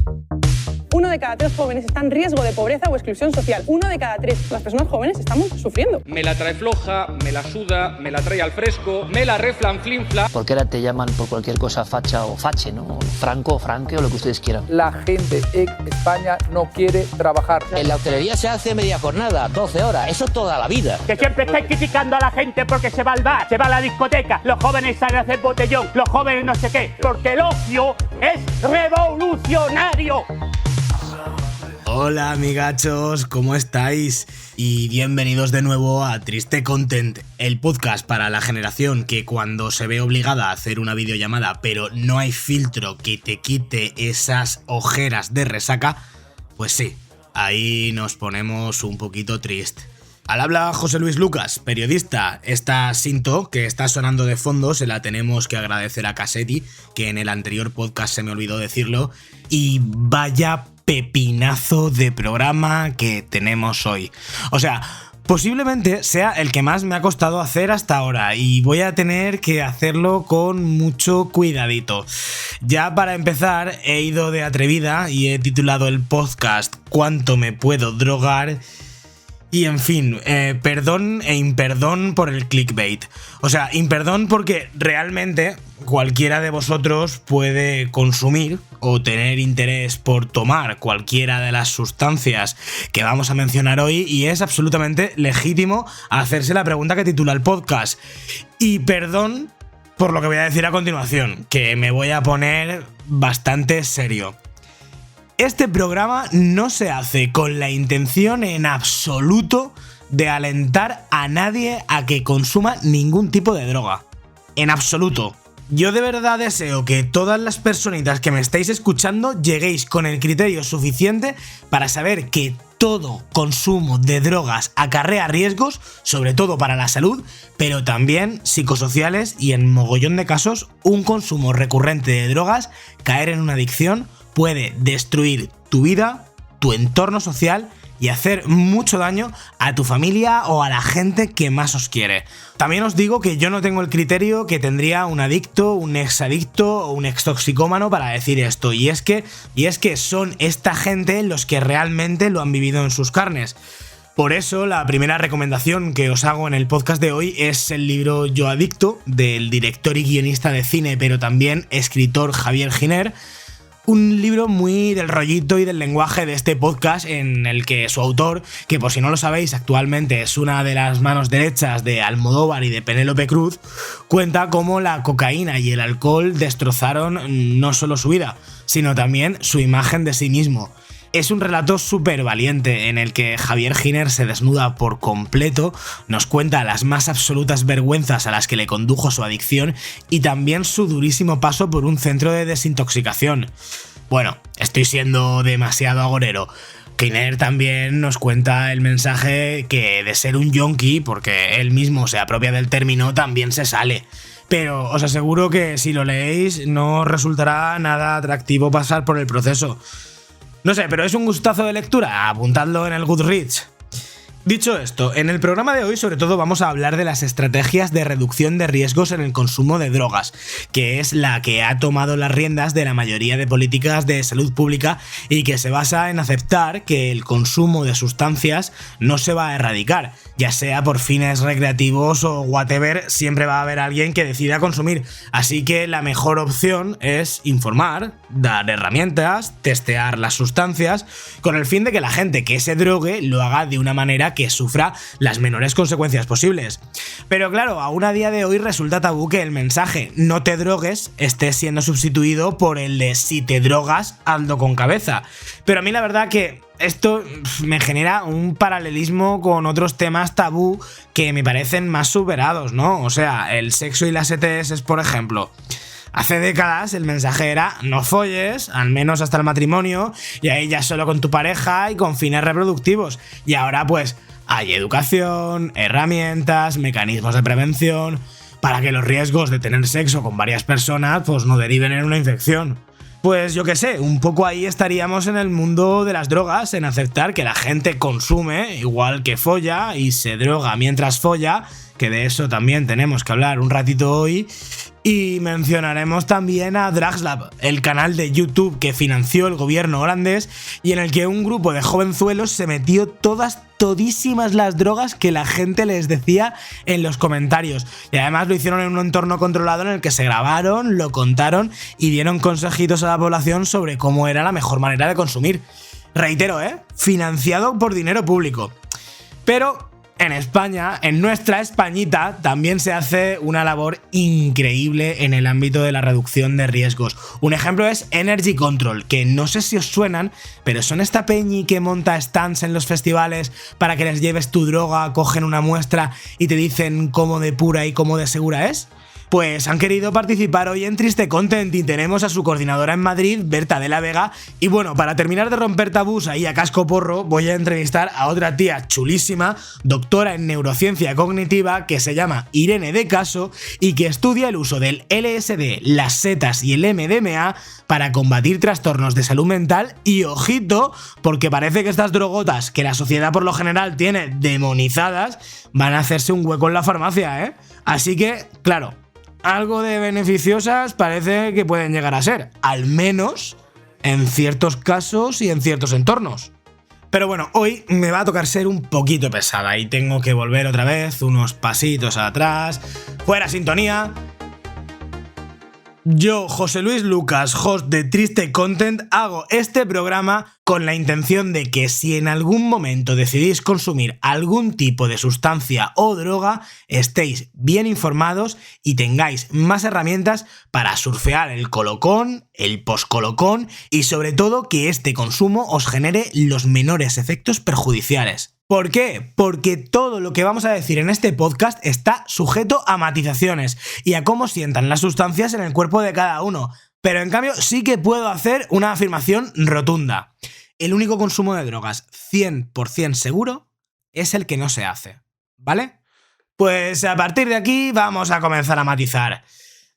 1 de cada 3 jóvenes está en riesgo de pobreza o exclusión social. 1 de cada 3. Las personas jóvenes estamos sufriendo. Me la trae floja, me la suda, me la trae al fresco, me la reflanflinfla. Porque ahora te llaman por cualquier cosa facha o fache, ¿no? Franco o franque o lo que ustedes quieran. La gente en España no quiere trabajar. En la hostelería se hace media jornada, 12 horas, eso toda la vida. Que siempre estáis criticando a la gente porque se va al bar, se va a la discoteca, los jóvenes salen a hacer botellón, los jóvenes no sé qué, porque el ocio es revolucionario. Hola amigachos, ¿cómo estáis? Y bienvenidos de nuevo a Triste Content, el podcast para la generación que cuando se ve obligada a hacer una videollamada pero no hay filtro que te quite esas ojeras de resaca, pues sí, ahí nos ponemos un poquito triste. Al habla José Luis Lucas, periodista. Esta cinta que está sonando de fondo se la tenemos que agradecer a Cassetti, que en el anterior podcast se me olvidó decirlo, y vaya pepinazo de programa que tenemos hoy. O sea, posiblemente sea el que más me ha costado hacer hasta ahora y voy a tener que hacerlo con mucho cuidadito. Ya para empezar, he ido de atrevida y he titulado el podcast ¿Cuánto me puedo drogar? Y en fin, perdón e imperdón por el clickbait. O sea, imperdón porque realmente cualquiera de vosotros puede consumir o tener interés por tomar cualquiera de las sustancias que vamos a mencionar hoy y es absolutamente legítimo hacerse la pregunta que titula el podcast. Y perdón por lo que voy a decir a continuación, que me voy a poner bastante serio. Este programa no se hace con la intención en absoluto de alentar a nadie a que consuma ningún tipo de droga. En absoluto. Yo de verdad deseo que todas las personitas que me estáis escuchando lleguéis con el criterio suficiente para saber que todo consumo de drogas acarrea riesgos, sobre todo para la salud, pero también psicosociales y en mogollón de casos un consumo recurrente de drogas, caer en una adicción, puede destruir tu vida, tu entorno social y hacer mucho daño a tu familia o a la gente que más os quiere. También os digo que yo no tengo el criterio que tendría un adicto, un exadicto o un extoxicómano para decir esto. Y es que son esta gente los que realmente lo han vivido en sus carnes. Por eso la primera recomendación que os hago en el podcast de hoy es el libro Yo Adicto, del director y guionista de cine pero también escritor Javier Giner. Un libro muy del rollito y del lenguaje de este podcast en el que su autor, que por si no lo sabéis actualmente es una de las manos derechas de Almodóvar y de Penélope Cruz, cuenta cómo la cocaína y el alcohol destrozaron no solo su vida, sino también su imagen de sí mismo. Es un relato súper valiente en el que Javier Giner se desnuda por completo, nos cuenta las más absolutas vergüenzas a las que le condujo su adicción y también su durísimo paso por un centro de desintoxicación. Bueno, estoy siendo demasiado agorero. Giner también nos cuenta el mensaje que de ser un yonki, porque él mismo se apropia del término, también se sale. Pero os aseguro que si lo leéis no os resultará nada atractivo pasar por el proceso. No sé, pero es un gustazo de lectura, apuntadlo en el Goodreads. Dicho esto, en el programa de hoy sobre todo vamos a hablar de las estrategias de reducción de riesgos en el consumo de drogas, que es la que ha tomado las riendas de la mayoría de políticas de salud pública y que se basa en aceptar que el consumo de sustancias no se va a erradicar, ya sea por fines recreativos o whatever, siempre va a haber alguien que decida consumir, así que la mejor opción es informar, dar herramientas, testear las sustancias, con el fin de que la gente que se drogue lo haga de una manera que sufra las menores consecuencias posibles. Pero claro, aún a día de hoy resulta tabú que el mensaje "no te drogues" esté siendo sustituido por el de "si te drogas, hazlo con cabeza". Pero a mí la verdad que esto me genera un paralelismo con otros temas tabú que me parecen más superados, ¿no? O sea, el sexo y las ETS, por ejemplo. Hace décadas el mensaje era no folles, al menos hasta el matrimonio, y ahí ya solo con tu pareja y con fines reproductivos. Y ahora pues hay educación, herramientas, mecanismos de prevención para que los riesgos de tener sexo con varias personas pues no deriven en una infección. Pues yo qué sé, un poco ahí estaríamos en el mundo de las drogas, en aceptar que la gente consume igual que folla y se droga mientras folla que de eso también tenemos que hablar un ratito hoy. Y mencionaremos también a Drugslab, el canal de YouTube que financió el gobierno holandés y en el que un grupo de jovenzuelos se metió todísimas las drogas que la gente les decía en los comentarios. Y además lo hicieron en un entorno controlado en el que se grabaron, lo contaron y dieron consejitos a la población sobre cómo era la mejor manera de consumir. Reitero, financiado por dinero público. Pero en España, en nuestra Españita, también se hace una labor increíble en el ámbito de la reducción de riesgos. Un ejemplo es Energy Control, que no sé si os suenan, pero son esta peñi que monta stands en los festivales para que les lleves tu droga, cogen una muestra y te dicen cómo de pura y cómo de segura es. Pues han querido participar hoy en Triste Content y tenemos a su coordinadora en Madrid, Berta de la Vega. Y bueno, para terminar de romper tabús ahí a casco porro, voy a entrevistar a otra tía chulísima, doctora en neurociencia cognitiva, que se llama Irene de Caso y que estudia el uso del LSD, las setas y el MDMA para combatir trastornos de salud mental. Y ojito, porque parece que estas drogotas, que la sociedad por lo general tiene demonizadas, van a hacerse un hueco en la farmacia, Así que, claro, algo de beneficiosas parece que pueden llegar a ser, al menos en ciertos casos y en ciertos entornos. Pero bueno, hoy me va a tocar ser un poquito pesada y tengo que volver otra vez unos pasitos atrás. ¡Fuera sintonía! Yo, José Luis Lucas, host de Triste Content, hago este programa con la intención de que si en algún momento decidís consumir algún tipo de sustancia o droga, estéis bien informados y tengáis más herramientas para surfear el colocón, el poscolocón y sobre todo que este consumo os genere los menores efectos perjudiciales. ¿Por qué? Porque todo lo que vamos a decir en este podcast está sujeto a matizaciones y a cómo sientan las sustancias en el cuerpo de cada uno. Pero en cambio sí que puedo hacer una afirmación rotunda. El único consumo de drogas 100% seguro es el que no se hace, ¿vale? Pues a partir de aquí vamos a comenzar a matizar.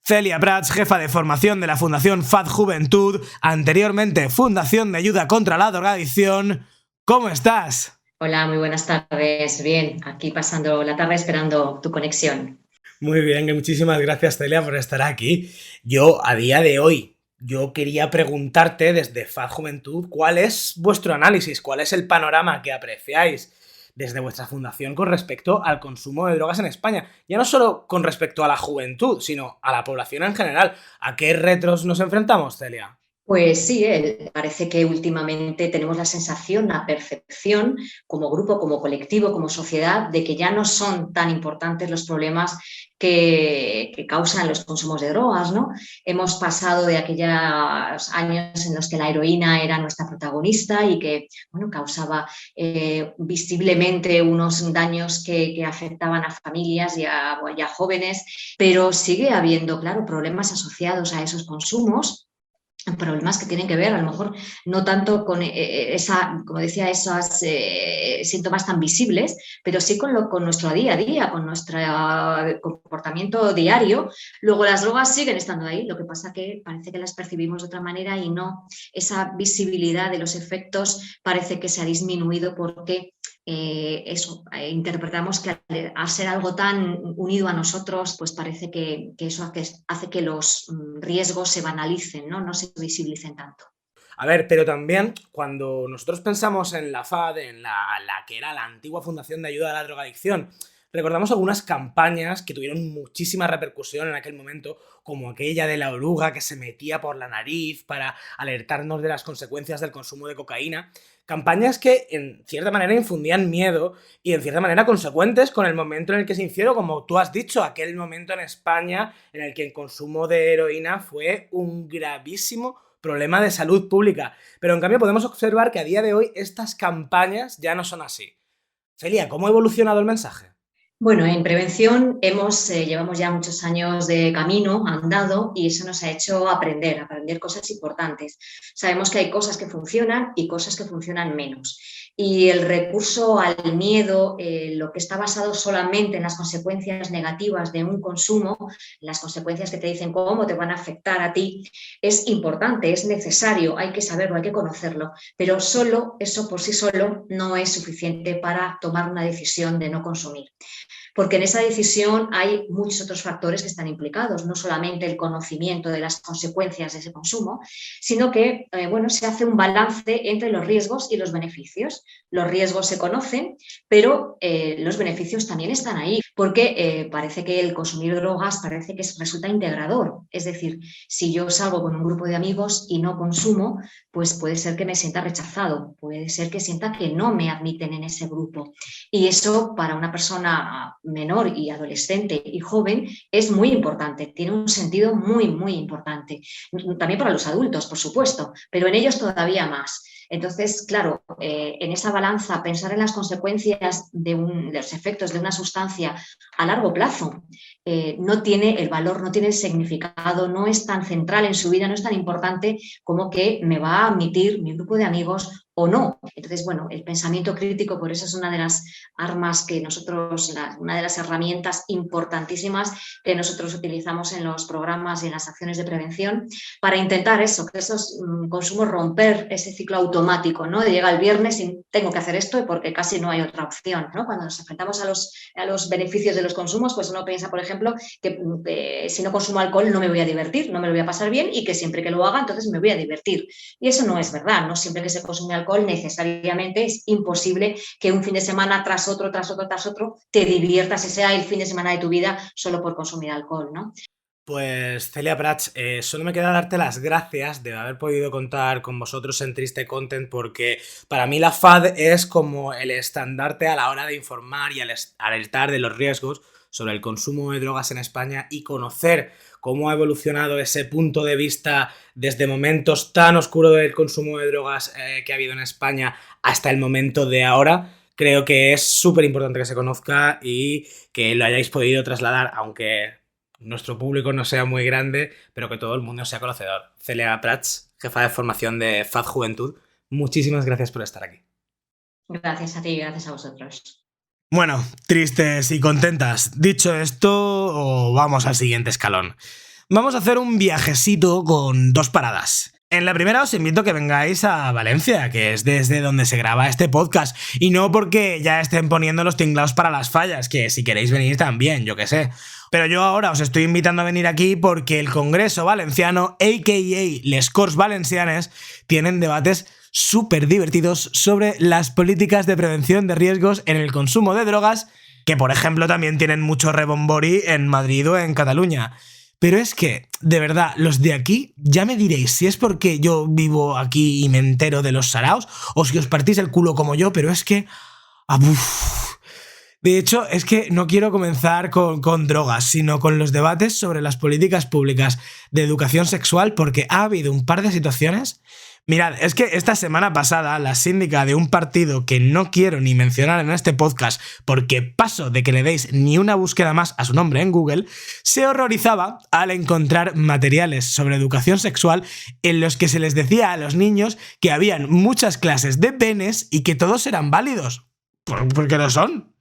Celia Prats, jefa de formación de la Fundación FAD Juventud, anteriormente Fundación de Ayuda contra la Drogadicción. ¿Cómo estás? Hola, muy buenas tardes. Bien, aquí pasando la tarde esperando tu conexión. Muy bien, muchísimas gracias, Celia, por estar aquí. Yo, a día de hoy, quería preguntarte desde FAD Juventud, ¿cuál es vuestro análisis? ¿Cuál es el panorama que apreciáis desde vuestra fundación con respecto al consumo de drogas en España? Ya no solo con respecto a la juventud, sino a la población en general. ¿A qué retos nos enfrentamos, Celia? Pues sí, parece que últimamente tenemos la sensación, la percepción, como grupo, como colectivo, como sociedad, de que ya no son tan importantes los problemas que causan los consumos de drogas, ¿no? Hemos pasado de aquellos años en los que la heroína era nuestra protagonista y que, bueno, causaba visiblemente unos daños que afectaban a familias y a jóvenes, pero sigue habiendo, claro, problemas asociados a esos consumos. Problemas que tienen que ver, a lo mejor, no tanto con como decía, esos síntomas tan visibles, pero sí con nuestro día a día, con nuestro comportamiento diario. Luego las drogas siguen estando ahí, lo que pasa que parece que las percibimos de otra manera y no, esa visibilidad de los efectos parece que se ha disminuido porque interpretamos que al ser algo tan unido a nosotros, pues parece que eso hace que los riesgos se banalicen, no se visibilicen tanto. A ver, pero también cuando nosotros pensamos en la FAD, en la que era la antigua Fundación de Ayuda a la Drogadicción, recordamos algunas campañas que tuvieron muchísima repercusión en aquel momento, como aquella de la oruga que se metía por la nariz para alertarnos de las consecuencias del consumo de cocaína. Campañas que, en cierta manera, infundían miedo y, en cierta manera, consecuentes con el momento en el que se hicieron, como tú has dicho, aquel momento en España en el que el consumo de heroína fue un gravísimo problema de salud pública. Pero, en cambio, podemos observar que a día de hoy estas campañas ya no son así. Celia, ¿cómo ha evolucionado el mensaje? Bueno, en prevención llevamos ya muchos años de camino andado y eso nos ha hecho aprender cosas importantes. Sabemos que hay cosas que funcionan y cosas que funcionan menos. Y el recurso al miedo, lo que está basado solamente en las consecuencias negativas de un consumo, las consecuencias que te dicen cómo te van a afectar a ti, es importante, es necesario, hay que saberlo, hay que conocerlo, pero solo eso por sí solo no es suficiente para tomar una decisión de no consumir. porque en esa decisión hay muchos otros factores que están implicados, no solamente el conocimiento de las consecuencias de ese consumo, sino que se hace un balance entre los riesgos y los beneficios. Los riesgos se conocen, pero los beneficios también están ahí, porque parece que el consumir drogas parece que resulta integrador. Es decir, si yo salgo con un grupo de amigos y no consumo, pues puede ser que me sienta rechazado, puede ser que sienta que no me admiten en ese grupo. Y eso para una persona menor y adolescente y joven es muy importante, tiene un sentido muy, muy importante. También para los adultos, por supuesto, pero en ellos todavía más. Entonces, claro, en esa balanza, pensar en las consecuencias de los efectos de una sustancia a largo plazo no tiene el valor, no tiene el significado, no es tan central en su vida, no es tan importante como que me va a admitir mi grupo de amigos o no. Entonces, el pensamiento crítico, por eso es una de las armas que nosotros, una de las herramientas importantísimas que nosotros utilizamos en los programas y en las acciones de prevención para intentar eso, que esos consumos, romper ese ciclo automático, ¿no? De llegar el viernes y tengo que hacer esto porque casi no hay otra opción, ¿no? Cuando nos enfrentamos a los beneficios de los consumos, pues uno piensa, por ejemplo, que si no consumo alcohol no me voy a divertir, no me lo voy a pasar bien y que siempre que lo haga entonces me voy a divertir. Y eso no es verdad, no siempre que se consume alcohol necesariamente es imposible que un fin de semana tras otro te diviertas y sea el fin de semana de tu vida solo por consumir alcohol, ¿no? Pues Celia Prats, solo me queda darte las gracias de haber podido contar con vosotros en Triste Content, porque para mí la FAD es como el estandarte a la hora de informar y alertar de los riesgos sobre el consumo de drogas en España y conocer cómo ha evolucionado ese punto de vista desde momentos tan oscuros del consumo de drogas que ha habido en España hasta el momento de ahora. Creo que es súper importante que se conozca y que lo hayáis podido trasladar, aunque nuestro público no sea muy grande, pero que todo el mundo sea conocedor. Celia Prats, jefa de formación de FAD Juventud, muchísimas gracias por estar aquí. Gracias a ti, gracias a vosotros. Bueno, tristes y contentas. Dicho esto, vamos al siguiente escalón. Vamos a hacer un viajecito con 2 paradas. En la primera os invito a que vengáis a Valencia, que es desde donde se graba este podcast, y no porque ya estén poniendo los tinglaos para las fallas, que si queréis venir también, yo qué sé. Pero yo ahora os estoy invitando a venir aquí porque el Congreso Valenciano, a.k.a. les Corts Valencianes, tienen debates súper divertidos sobre las políticas de prevención de riesgos en el consumo de drogas, que por ejemplo también tienen mucho rebombori en Madrid o en Cataluña. Pero es que, de verdad, los de aquí, ya me diréis si es porque yo vivo aquí y me entero de los saraos, o si os partís el culo como yo, pero es que... De hecho, es que no quiero comenzar con drogas, sino con los debates sobre las políticas públicas de educación sexual, porque ha habido un par de situaciones. Mirad, es que esta semana pasada la síndica de un partido que no quiero ni mencionar en este podcast porque paso de que le deis ni una búsqueda más a su nombre en Google, se horrorizaba al encontrar materiales sobre educación sexual en los que se les decía a los niños que habían muchas clases de penes y que todos eran válidos. ¿Por qué lo son?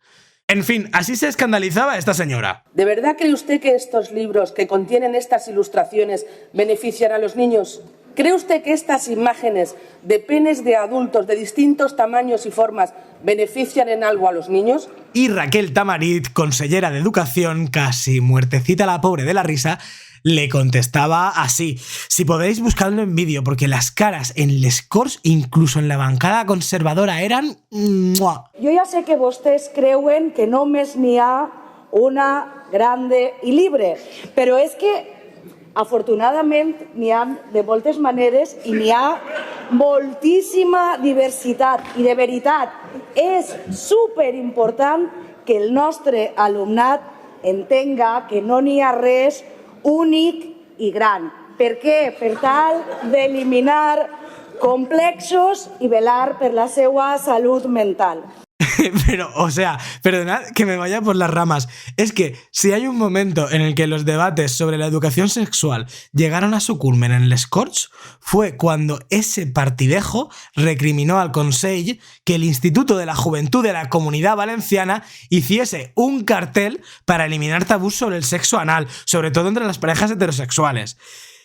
En fin, así se escandalizaba esta señora. ¿De verdad cree usted que estos libros que contienen estas ilustraciones benefician a los niños? ¿Cree usted que estas imágenes de penes de adultos de distintos tamaños y formas benefician en algo a los niños? Y Raquel Tamarit, consellera de Educación, casi muertecita la pobre de la risa, le contestaba así. Si podéis buscarlo en vídeo, porque las caras en les Corts, incluso en la bancada conservadora, eran... ¡mua! Jo ja sé que vostès creuen que només n'hi ha una grande i libre, però és que afortunadament n'hi ha de moltes maneres i n'hi ha moltíssima diversitat. I de veritat, és superimportant que el nostre alumnat entenga que no n'hi ha res únic i gran. Per què? Per tal d'eliminar complexos i velar per la seva salut mental. Pero, o sea, perdonad que me vaya por las ramas. Es que si hay un momento en el que los debates sobre la educación sexual llegaron a su culmen en les Corts, fue cuando ese partidejo recriminó al Consell que el Instituto de la Juventud de la Comunidad Valenciana hiciese un cartel para eliminar tabús sobre el sexo anal, sobre todo entre las parejas heterosexuales.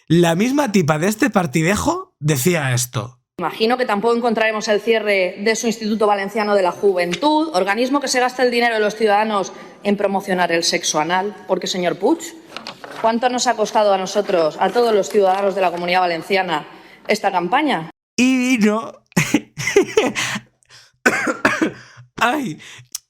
La misma tipa de este partidejo decía esto. Imagino que tampoco encontraremos el cierre de su Instituto Valenciano de la Juventud, organismo que se gasta el dinero de los ciudadanos en promocionar el sexo anal, porque, señor Puig, ¿cuánto nos ha costado a nosotros, a todos los ciudadanos de la Comunidad Valenciana, esta campaña? Y vino... Ay...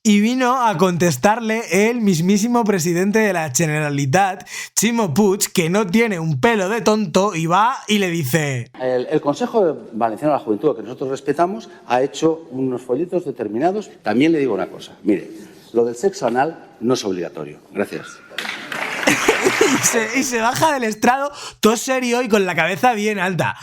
Y vino a contestarle el mismísimo presidente de la Generalitat, Ximo Puig, que no tiene un pelo de tonto, y va y le dice... El Consejo Valenciano de la Juventud, que nosotros respetamos, ha hecho unos folletos determinados. También le digo una cosa, mire, lo del sexo anal no es obligatorio. Gracias. y se baja del estrado todo serio y con la cabeza bien alta.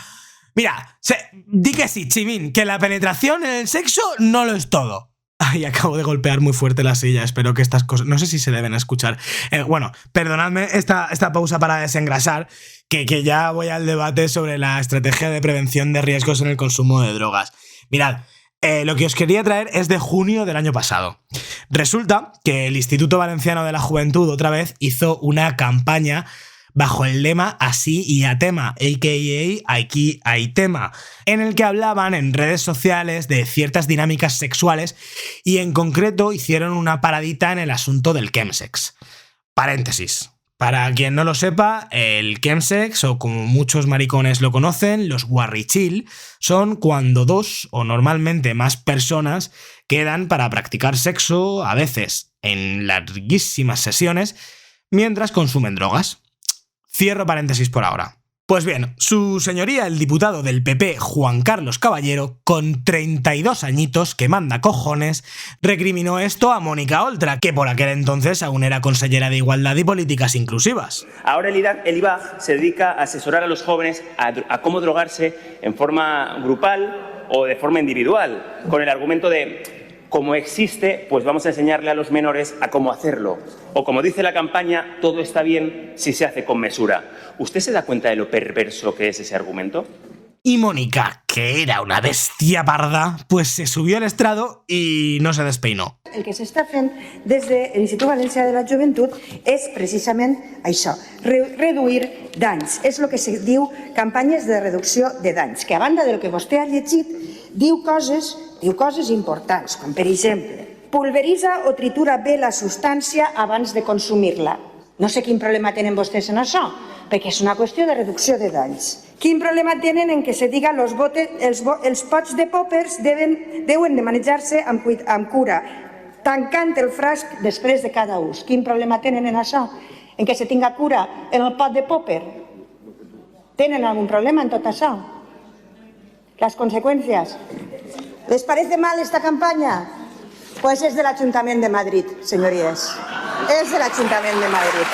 Mira, di que sí, Chimín, que la penetración en el sexo no lo es todo. Ay, acabo de golpear muy fuerte la silla, espero que estas cosas... No sé si se deben escuchar. Bueno, perdonadme esta pausa para desengrasar, que ya voy al debate sobre la estrategia de prevención de riesgos en el consumo de drogas. Mirad, lo que os quería traer es de junio del año pasado. Resulta que el Instituto Valenciano de la Juventud otra vez hizo una campaña bajo el lema Así y a tema, a.k.a. Aquí hay tema, en el que hablaban en redes sociales de ciertas dinámicas sexuales y en concreto hicieron una paradita en el asunto del chemsex. Paréntesis. Para quien no lo sepa, el chemsex, o como muchos maricones lo conocen, los guarrichil, son cuando dos o normalmente más personas quedan para practicar sexo, a veces en larguísimas sesiones, mientras consumen drogas. Cierro paréntesis por ahora. Pues bien, su señoría, el diputado del PP, Juan Carlos Caballero, con 32 añitos, que manda cojones, recriminó esto a Mónica Oltra, que por aquel entonces aún era consellera de Igualdad y Políticas Inclusivas. Ahora el IVAG se dedica a asesorar a los jóvenes a cómo drogarse en forma grupal o de forma individual, con el argumento de... Como existe, pues vamos a enseñarle a los menores a cómo hacerlo. O como dice la campaña, todo está bien si se hace con mesura. ¿Usted se da cuenta de lo perverso que es ese argumento? Y Mónica, que era una bestia parda, pues se subió al estrado y no se despeinó. El que s'està fent des de l'Institut Valencià de la Joventut és precisament això, reduir danys. És el que se diu campanyes de reducció de danys, que a banda del que vostè ha llegit, diu coses importants, com per exemple, pulveritza o tritura bé la substància abans de consumir-la. No sé quin problema tenen vostès en això, perquè és una qüestió de reducció de danys. Quin problema tenen en que se diga els pots de pòpers deuen de manejar-se amb cura, tancant el frasc després de cada ús. Quin problema tenen en això? En que se tinga cura en el pot de pòper? Tenen algun problema en tot això? Las consecuencias. ¿Les parece mal esta campaña? Pues es del Ayuntamiento de Madrid, señorías. Es del Ayuntamiento de Madrid.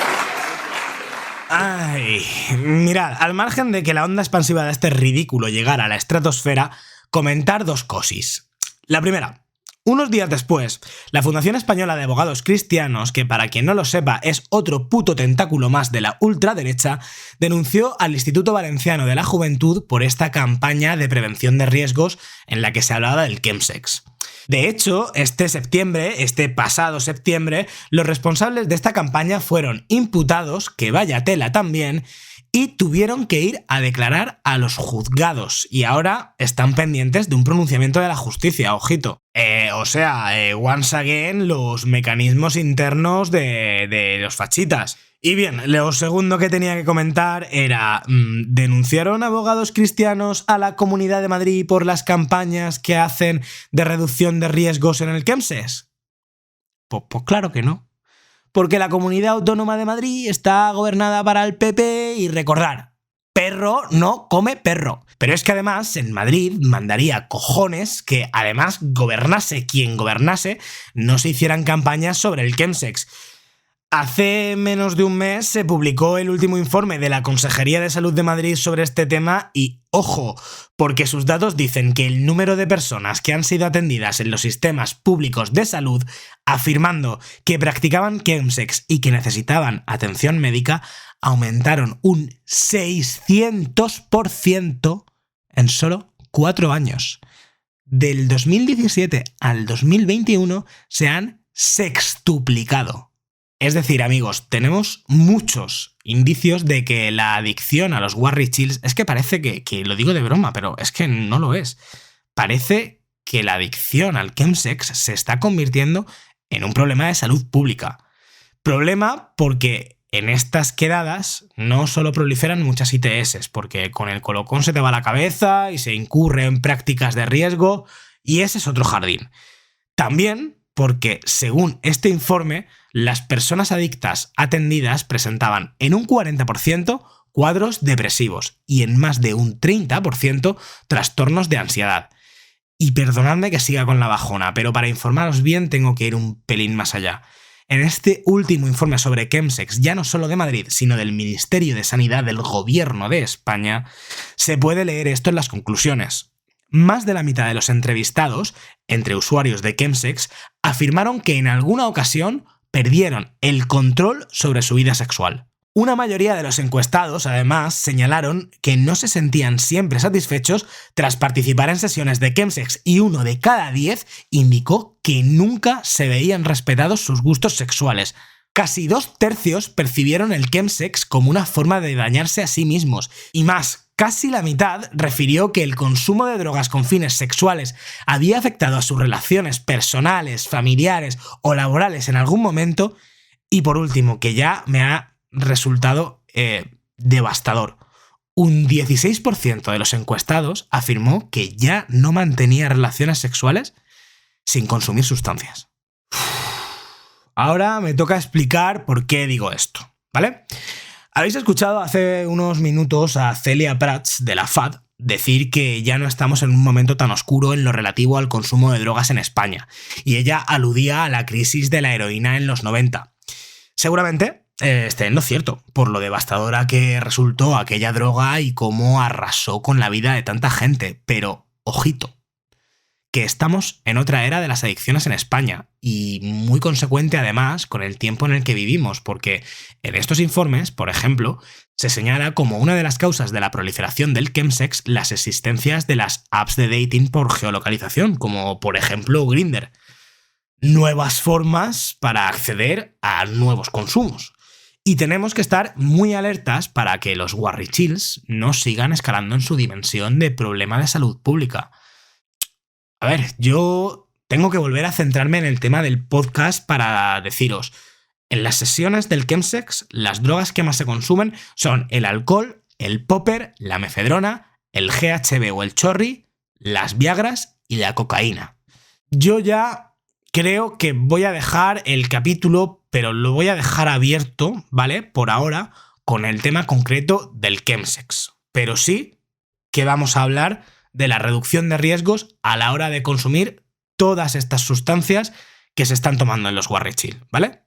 Ay, mirad, al margen de que la onda expansiva de este ridículo llegara a la estratosfera, comentar dos cosis. La primera, unos días después, la Fundación Española de Abogados Cristianos, que para quien no lo sepa es otro puto tentáculo más de la ultraderecha, denunció al Instituto Valenciano de la Juventud por esta campaña de prevención de riesgos en la que se hablaba del chemsex. De hecho, este pasado septiembre, los responsables de esta campaña fueron imputados, que vaya tela también, y tuvieron que ir a declarar a los juzgados. Y ahora están pendientes de un pronunciamiento de la justicia, ojito. Once again, los mecanismos internos de los fachitas. Y bien, lo segundo que tenía que comentar era, ¿denunciaron abogados cristianos a la Comunidad de Madrid por las campañas que hacen de reducción de riesgos en el chemsex? Pues claro que no. Porque la Comunidad Autónoma de Madrid está gobernada para el PP y recordar, perro no come perro. Pero es que además en Madrid mandaría cojones que además gobernase quien gobernase, no se hicieran campañas sobre el chemsex. Hace menos de un mes se publicó el último informe de la Consejería de Salud de Madrid sobre este tema y, ojo, porque sus datos dicen que el número de personas que han sido atendidas en los sistemas públicos de salud afirmando que practicaban chemsex y que necesitaban atención médica aumentaron un 600% en solo 4 años. Del 2017 al 2021 se han sextuplicado. Es decir, amigos, tenemos muchos indicios de que la adicción a los guarrichils, es que parece que lo digo de broma, pero es que no lo es. Parece que la adicción al chemsex se está convirtiendo en un problema de salud pública. Problema porque en estas quedadas no solo proliferan muchas ITS, porque con el colocón se te va la cabeza y se incurre en prácticas de riesgo, y ese es otro jardín. También porque, según este informe, las personas adictas atendidas presentaban en un 40% cuadros depresivos y en más de un 30% trastornos de ansiedad. Y perdonadme que siga con la bajona, pero para informaros bien tengo que ir un pelín más allá. En este último informe sobre Chemsex, ya no solo de Madrid, sino del Ministerio de Sanidad del Gobierno de España, se puede leer esto en las conclusiones. Más de la mitad de los entrevistados, entre usuarios de Chemsex, afirmaron que en alguna ocasión perdieron el control sobre su vida sexual. Una mayoría de los encuestados, además, señalaron que no se sentían siempre satisfechos tras participar en sesiones de Chemsex, y 1 de cada 10 indicó que nunca se veían respetados sus gustos sexuales. Casi 2/3 percibieron el Chemsex como una forma de dañarse a sí mismos, y más, casi la mitad refirió que el consumo de drogas con fines sexuales había afectado a sus relaciones personales, familiares o laborales en algún momento. Y por último, que ya me ha resultado devastador, un 16% de los encuestados afirmó que ya no mantenía relaciones sexuales sin consumir sustancias. Ahora me toca explicar por qué digo esto, ¿vale? Habéis escuchado hace unos minutos a Celia Prats de la FAD decir que ya no estamos en un momento tan oscuro en lo relativo al consumo de drogas en España, y ella aludía a la crisis de la heroína en los 90. Seguramente esté en lo cierto, por lo devastadora que resultó aquella droga y cómo arrasó con la vida de tanta gente, pero ojito, que estamos en otra era de las adicciones en España, y muy consecuente además con el tiempo en el que vivimos, porque en estos informes, por ejemplo, se señala como una de las causas de la proliferación del Chemsex las existencias de las apps de dating por geolocalización, como por ejemplo Grindr. Nuevas formas para acceder a nuevos consumos. Y tenemos que estar muy alertas para que los guarrichils no sigan escalando en su dimensión de problema de salud pública. A ver, yo tengo que volver a centrarme en el tema del podcast para deciros, en las sesiones del Chemsex, las drogas que más se consumen son el alcohol, el popper, la mefedrona, el GHB o el chorri, las viagras y la cocaína. Yo ya creo que voy a dejar el capítulo, pero lo voy a dejar abierto, ¿vale? Por ahora, con el tema concreto del Chemsex. Pero sí que vamos a hablar de la reducción de riesgos a la hora de consumir todas estas sustancias que se están tomando en los guarrichil, ¿vale?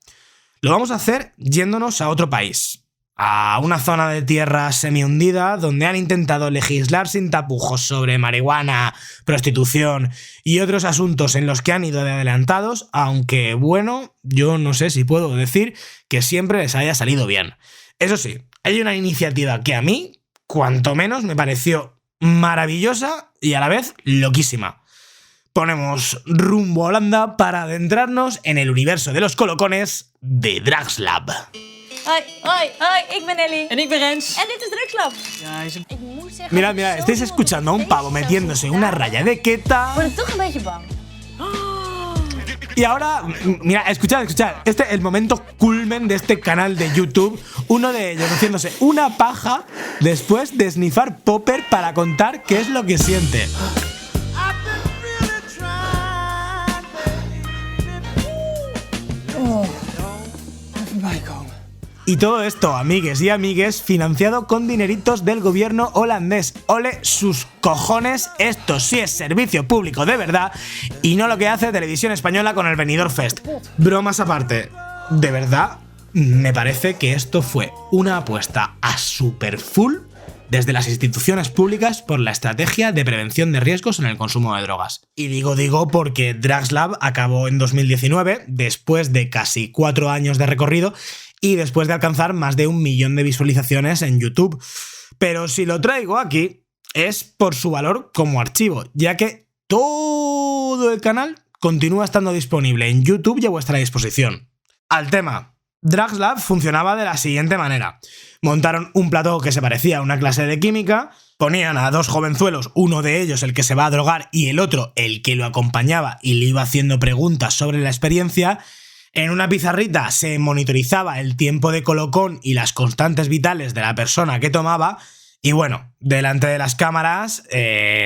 Lo vamos a hacer yéndonos a otro país, a una zona de tierra semi-hundida donde han intentado legislar sin tapujos sobre marihuana, prostitución y otros asuntos en los que han ido de adelantados, aunque, bueno, yo no sé si puedo decir que siempre les haya salido bien. Eso sí, hay una iniciativa que a mí, cuanto menos, me pareció maravillosa y a la vez loquísima. Ponemos rumbo a Holanda para adentrarnos en el universo de los colocones de Drugslab. Hoi, ik ben Ellie. En ik ben Rens. En dit is Drugslab. Ja, ik moet zeggen... Mirad, estáis escuchando a un pavo metiéndose una raya de queta. Word toch een beetje bang. Y ahora, mira, escuchad, este es el momento culmen de este canal de YouTube. Uno de ellos haciéndose una paja después de snifar popper para contar qué es lo que siente. Y todo esto, amigues y amigues, financiado con dineritos del gobierno holandés. ¡Ole sus cojones! Esto sí es servicio público de verdad y no lo que hace Televisión Española con el Benidorm Fest. Bromas aparte, de verdad, me parece que esto fue una apuesta a super full desde las instituciones públicas por la estrategia de prevención de riesgos en el consumo de drogas. Y digo porque Drugslab acabó en 2019, después de casi 4 años de recorrido, y después de alcanzar más de 1 millón de visualizaciones en YouTube. Pero si lo traigo aquí es por su valor como archivo, ya que todo el canal continúa estando disponible en YouTube y a vuestra disposición. Al tema, Drugslab funcionaba de la siguiente manera. Montaron un plató que se parecía a una clase de química, ponían a 2 jovenzuelos, uno de ellos el que se va a drogar y el otro el que lo acompañaba y le iba haciendo preguntas sobre la experiencia. En una pizarrita se monitorizaba el tiempo de colocón y las constantes vitales de la persona que tomaba y bueno, delante de las cámaras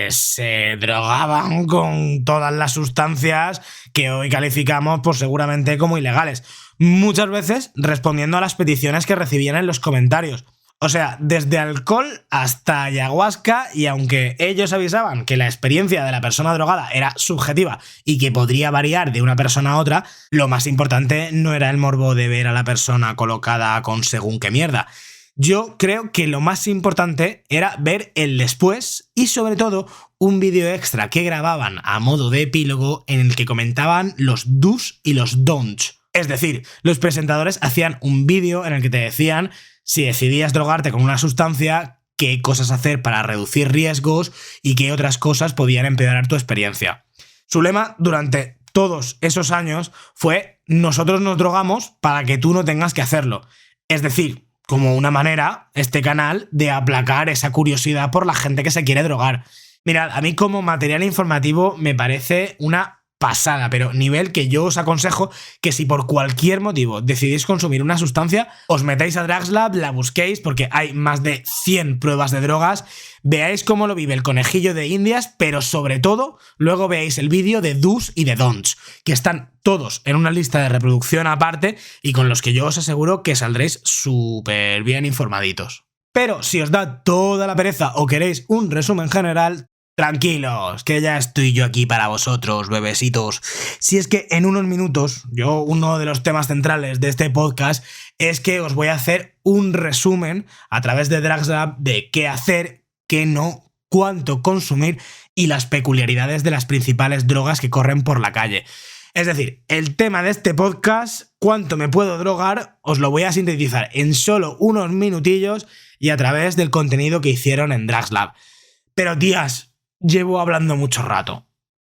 se drogaban con todas las sustancias que hoy calificamos pues seguramente como ilegales, muchas veces respondiendo a las peticiones que recibían en los comentarios. O sea, desde alcohol hasta ayahuasca, y aunque ellos avisaban que la experiencia de la persona drogada era subjetiva y que podría variar de una persona a otra, lo más importante no era el morbo de ver a la persona colocada con según qué mierda. Yo creo que lo más importante era ver el después y sobre todo un vídeo extra que grababan a modo de epílogo en el que comentaban los do's y los don'ts. Es decir, los presentadores hacían un vídeo en el que te decían si decidías drogarte con una sustancia, qué cosas hacer para reducir riesgos y qué otras cosas podían empeorar tu experiencia. Su lema durante todos esos años fue: nosotros nos drogamos para que tú no tengas que hacerlo. Es decir, como una manera, este canal, de aplacar esa curiosidad por la gente que se quiere drogar. Mirad, a mí como material informativo me parece una pasada, pero nivel que yo os aconsejo que si por cualquier motivo decidís consumir una sustancia, os metáis a DrugsLab, la busquéis porque hay más de 100 pruebas de drogas, veáis cómo lo vive el conejillo de Indias, pero sobre todo luego veáis el vídeo de do's y de don'ts, que están todos en una lista de reproducción aparte y con los que yo os aseguro que saldréis súper bien informaditos. Pero si os da toda la pereza o queréis un resumen general, tranquilos, que ya estoy yo aquí para vosotros, bebesitos. Si es que en unos minutos, uno de los temas centrales de este podcast es que os voy a hacer un resumen a través de DrugsLab de qué hacer, qué no, cuánto consumir y las peculiaridades de las principales drogas que corren por la calle. Es decir, el tema de este podcast, cuánto me puedo drogar, os lo voy a sintetizar en solo unos minutillos y a través del contenido que hicieron en DrugsLab. Pero tías, llevo hablando mucho rato.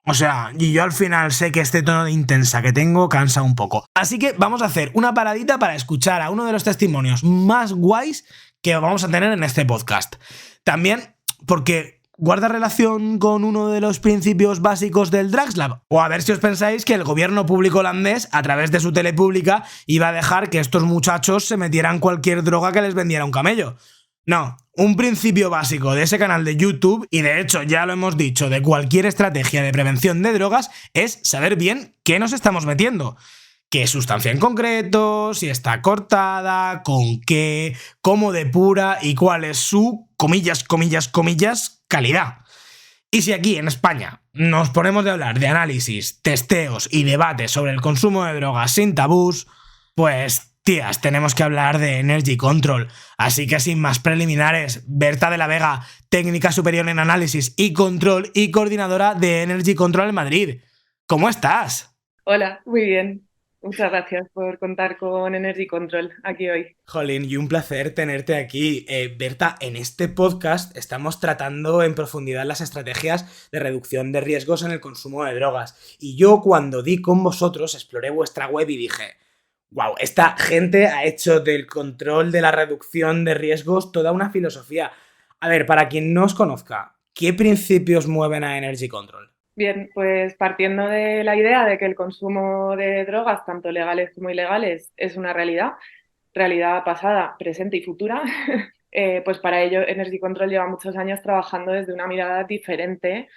O sea, y yo al final sé que este tono de intensa que tengo cansa un poco. Así que vamos a hacer una paradita para escuchar a uno de los testimonios más guays que vamos a tener en este podcast. También porque guarda relación con uno de los principios básicos del DrugsLab. O a ver si os pensáis que el gobierno público holandés, a través de su tele pública, iba a dejar que estos muchachos se metieran cualquier droga que les vendiera un camello. No, un principio básico de ese canal de YouTube, y de hecho ya lo hemos dicho, de cualquier estrategia de prevención de drogas, es saber bien qué nos estamos metiendo. Qué sustancia en concreto, si está cortada, con qué, cómo depura y cuál es su, comillas, calidad. Y si aquí en España nos ponemos de hablar de análisis, testeos y debates sobre el consumo de drogas sin tabús, pues tías, tenemos que hablar de Energy Control. Así que sin más preliminares, Berta de la Vega, técnica superior en análisis y control y coordinadora de Energy Control en Madrid. ¿Cómo estás? Hola, muy bien. Muchas gracias por contar con Energy Control aquí hoy. Jolín, y un placer tenerte aquí. Berta, en este podcast estamos tratando en profundidad las estrategias de reducción de riesgos en el consumo de drogas. Y yo cuando di con vosotros exploré vuestra web y dije: wow, esta gente ha hecho del control de la reducción de riesgos toda una filosofía. A ver, para quien no os conozca, ¿qué principios mueven a Energy Control? Bien, pues partiendo de la idea de que el consumo de drogas, tanto legales como ilegales, es una realidad pasada, presente y futura, pues para ello Energy Control lleva muchos años trabajando desde una mirada diferente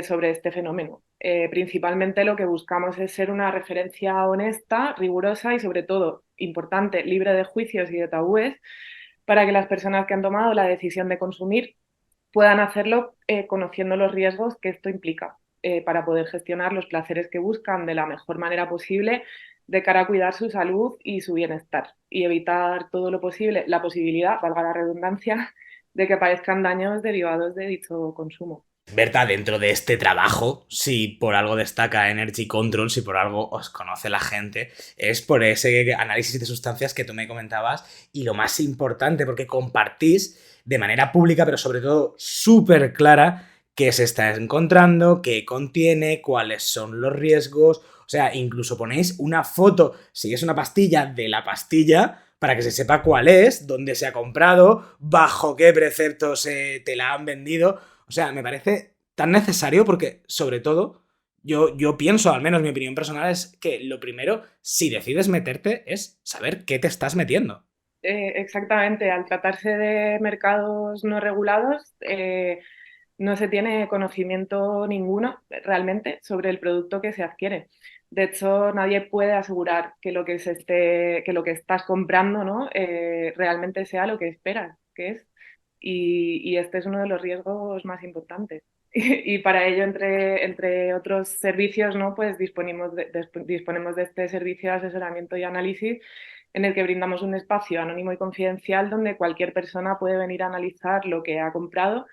sobre este fenómeno. Principalmente lo que buscamos es ser una referencia honesta, rigurosa y sobre todo, importante, libre de juicios y de tabúes, para que las personas que han tomado la decisión de consumir puedan hacerlo conociendo los riesgos que esto implica, para poder gestionar los placeres que buscan de la mejor manera posible de cara a cuidar su salud y su bienestar y evitar todo lo posible, la posibilidad, valga la redundancia, de que aparezcan daños derivados de dicho consumo. Berta, dentro de este trabajo, si por algo destaca Energy Control, si por algo os conoce la gente, es por ese análisis de sustancias que tú me comentabas y lo más importante, porque compartís de manera pública, pero sobre todo súper clara, qué se está encontrando, qué contiene, cuáles son los riesgos. O sea, incluso ponéis una foto, si es una pastilla, de la pastilla, para que se sepa cuál es, dónde se ha comprado, bajo qué preceptos te la han vendido. O sea, me parece tan necesario porque, sobre todo, yo pienso, al menos mi opinión personal, es que lo primero, si decides meterte, es saber qué te estás metiendo. Exactamente, al tratarse de mercados no regulados, no se tiene conocimiento ninguno realmente sobre el producto que se adquiere. De hecho, nadie puede asegurar que lo que estás comprando, ¿no? Realmente sea lo que esperas que es. Y este es uno de los riesgos más importantes. Y para ello, entre otros servicios, ¿no? Pues disponemos de este servicio de asesoramiento y análisis, en el que brindamos un espacio anónimo y confidencial donde cualquier persona puede venir a analizar lo que ha comprado,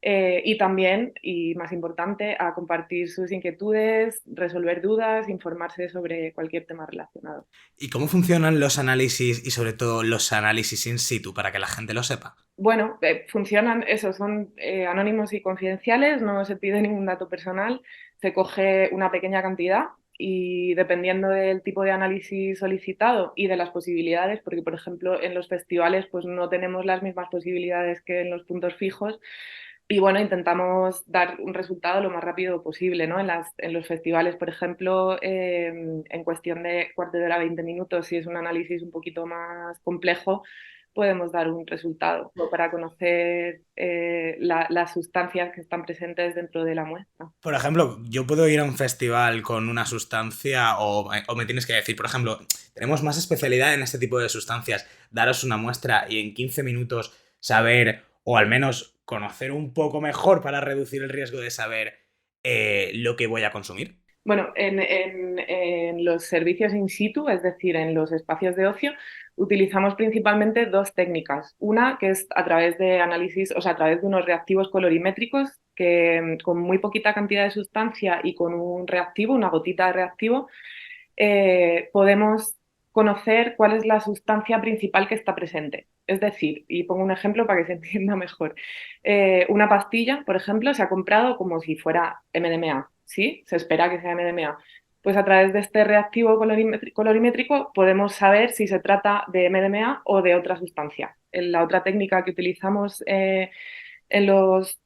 y también, y más importante, a compartir sus inquietudes, resolver dudas, informarse sobre cualquier tema relacionado. ¿Y cómo funcionan los análisis y sobre todo los análisis in situ para que la gente lo sepa? Bueno, funcionan, son anónimos y confidenciales, no se pide ningún dato personal, se coge una pequeña cantidad y dependiendo del tipo de análisis solicitado y de las posibilidades, porque por ejemplo en los festivales pues no tenemos las mismas posibilidades que en los puntos fijos, y bueno, intentamos dar un resultado lo más rápido posible, ¿no? En los festivales, por ejemplo, en cuestión de cuarto de hora, 20 minutos, si es un análisis un poquito más complejo, podemos dar un resultado para conocer las sustancias que están presentes dentro de la muestra. Por ejemplo, yo puedo ir a un festival con una sustancia o me tienes que decir, por ejemplo, tenemos más especialidad en este tipo de sustancias, daros una muestra y en 15 minutos saber, o al menos conocer un poco mejor para reducir el riesgo de saber lo que voy a consumir. Bueno, en los servicios in situ, es decir, en los espacios de ocio, utilizamos principalmente dos técnicas. Una que es a través de análisis, o sea, a través de unos reactivos colorimétricos que con muy poquita cantidad de sustancia y con un reactivo, una gotita de reactivo, podemos conocer cuál es la sustancia principal que está presente. Es decir, y pongo un ejemplo para que se entienda mejor. Una pastilla, por ejemplo, se ha comprado como si fuera MDMA, ¿sí? Se espera que sea MDMA. Pues a través de este reactivo colorimétrico podemos saber si se trata de MDMA o de otra sustancia. La otra técnica que utilizamos en los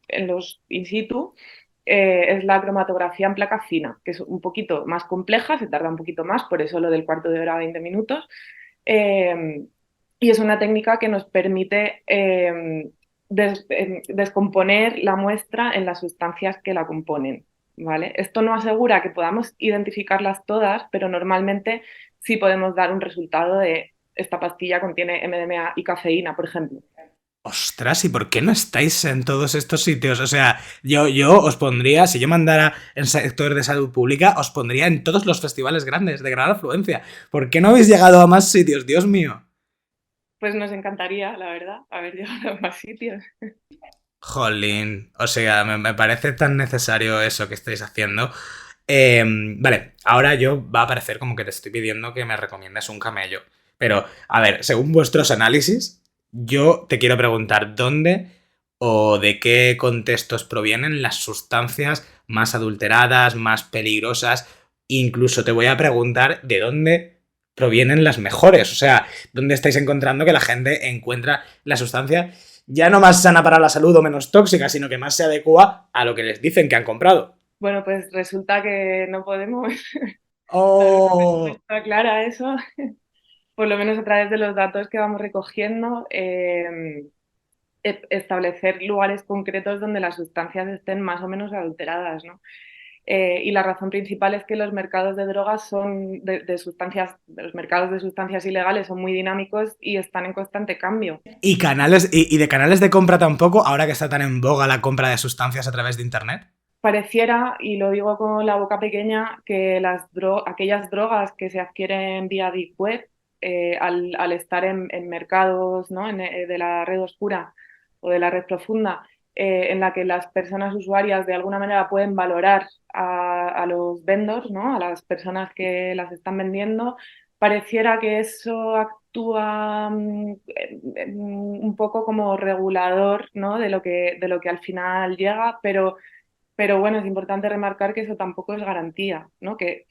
in situ es la cromatografía en placa fina, que es un poquito más compleja, se tarda un poquito más, por eso lo del cuarto de hora, 20 minutos. Y es una técnica que nos permite descomponer la muestra en las sustancias que la componen, ¿vale? Esto no asegura que podamos identificarlas todas, pero normalmente sí podemos dar un resultado de esta pastilla contiene MDMA y cafeína, por ejemplo. Ostras, ¿y por qué no estáis en todos estos sitios? O sea, yo os pondría, si yo mandara en sector de salud pública, os pondría en todos los festivales grandes de gran afluencia. ¿Por qué no habéis llegado a más sitios? Dios mío. Pues nos encantaría, la verdad, haber llegado a más sitios. Jolín, o sea, me parece tan necesario eso que estáis haciendo. Vale, ahora va a parecer como que te estoy pidiendo que me recomiendes un camello. Pero, a ver, según vuestros análisis, yo te quiero preguntar dónde o de qué contextos provienen las sustancias más adulteradas, más peligrosas. Incluso te voy a preguntar de dónde provienen las mejores. O sea, dónde estáis encontrando que la gente encuentra la sustancia ya no más sana para la salud o menos tóxica, sino que más se adecua a lo que les dicen que han comprado. Bueno, pues resulta que no podemos ¡Oh! Está clara eso. Por lo menos a través de los datos que vamos recogiendo, establecer lugares concretos donde las sustancias estén más o menos adulteradas, ¿no? Y la razón principal es que los mercados de drogas son los mercados de sustancias ilegales son muy dinámicos y están en constante cambio. ¿Y de canales de compra tampoco, ahora que está tan en boga la compra de sustancias a través de internet? Pareciera, y lo digo con la boca pequeña, que aquellas drogas que se adquieren vía Deep Web, al estar en mercados, ¿no? De la red oscura o de la red profunda, en la que las personas usuarias de alguna manera pueden valorar a los vendors, ¿no? A las personas que las están vendiendo, pareciera que eso actúa un poco como regulador, ¿no? de lo que al final llega, pero bueno, es importante remarcar que eso tampoco es garantía, ¿no? Que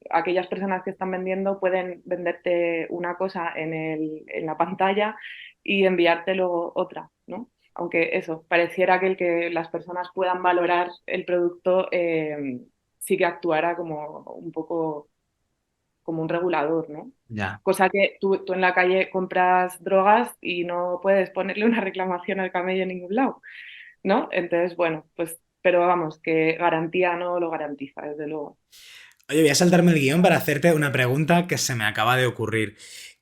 aquellas personas que están vendiendo pueden venderte una cosa en la pantalla y enviarte luego otra, ¿no? aunque eso, pareciera que las personas puedan valorar el producto, sí que actuara como un poco como un regulador, ¿no? Ya. Cosa que tú en la calle compras drogas y no puedes ponerle una reclamación al camello en ningún lado, ¿no? Entonces, bueno, pues, pero vamos, que garantía no lo garantiza, desde luego. Oye, voy a saltarme el guión para hacerte una pregunta que se me acaba de ocurrir.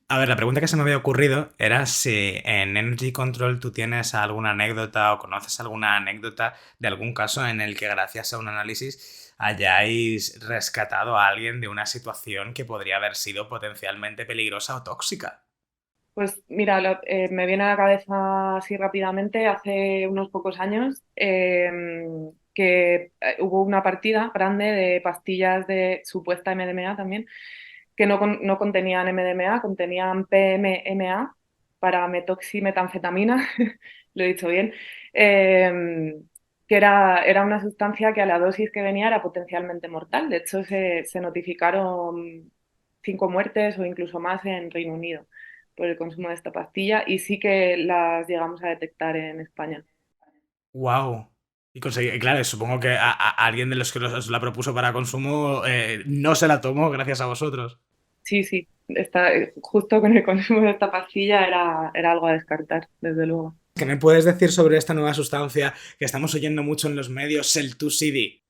A ver, la pregunta que se me había ocurrido era si en Energy Control tú tienes alguna anécdota o conoces alguna anécdota de algún caso en el que gracias a un análisis hayáis rescatado a alguien de una situación que podría haber sido potencialmente peligrosa o tóxica. Pues mira, me viene a la cabeza así rápidamente, hace unos pocos años, que hubo una partida grande de pastillas de supuesta MDMA también, que no contenían MDMA, contenían PMMA, para metoximetanfetamina, lo he dicho bien, que era una sustancia que a la dosis que venía era potencialmente mortal. De hecho, se notificaron 5 muertes o incluso más en Reino Unido por el consumo de esta pastilla, y sí que las llegamos a detectar en España. ¡Wow! Y claro, supongo que a alguien de los que os la propuso para consumo no se la tomó gracias a vosotros. Sí, justo con el consumo de esta pastilla era algo a descartar, desde luego. ¿Qué me puedes decir sobre esta nueva sustancia que estamos oyendo mucho en los medios, el 2CB?